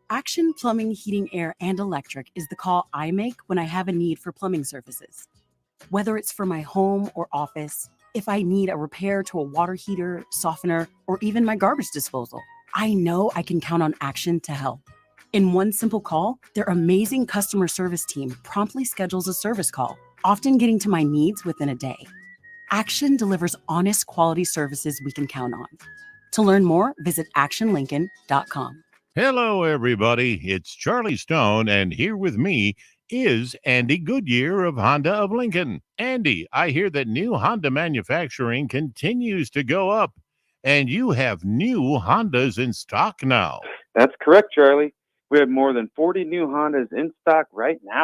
Action Plumbing, Heating, Air, and Electric is the call I make when I have a need for plumbing services. Whether it's for my home or office, if I need a repair to a water heater, softener, or even my garbage disposal, I know I can count on Action to help. In one simple call, their amazing customer service team promptly schedules a service call, often getting to my needs within a day. Action delivers honest, quality services we can count on. To learn more, visit actionlincoln.com. Hello, everybody. It's Charlie Stone, and here with me is Andy Goodyear of Honda of Lincoln. Andy, I hear that new Honda manufacturing continues to go up, and you have new Hondas in stock now. That's correct, Charlie. We have more than 40 new Hondas in stock right now.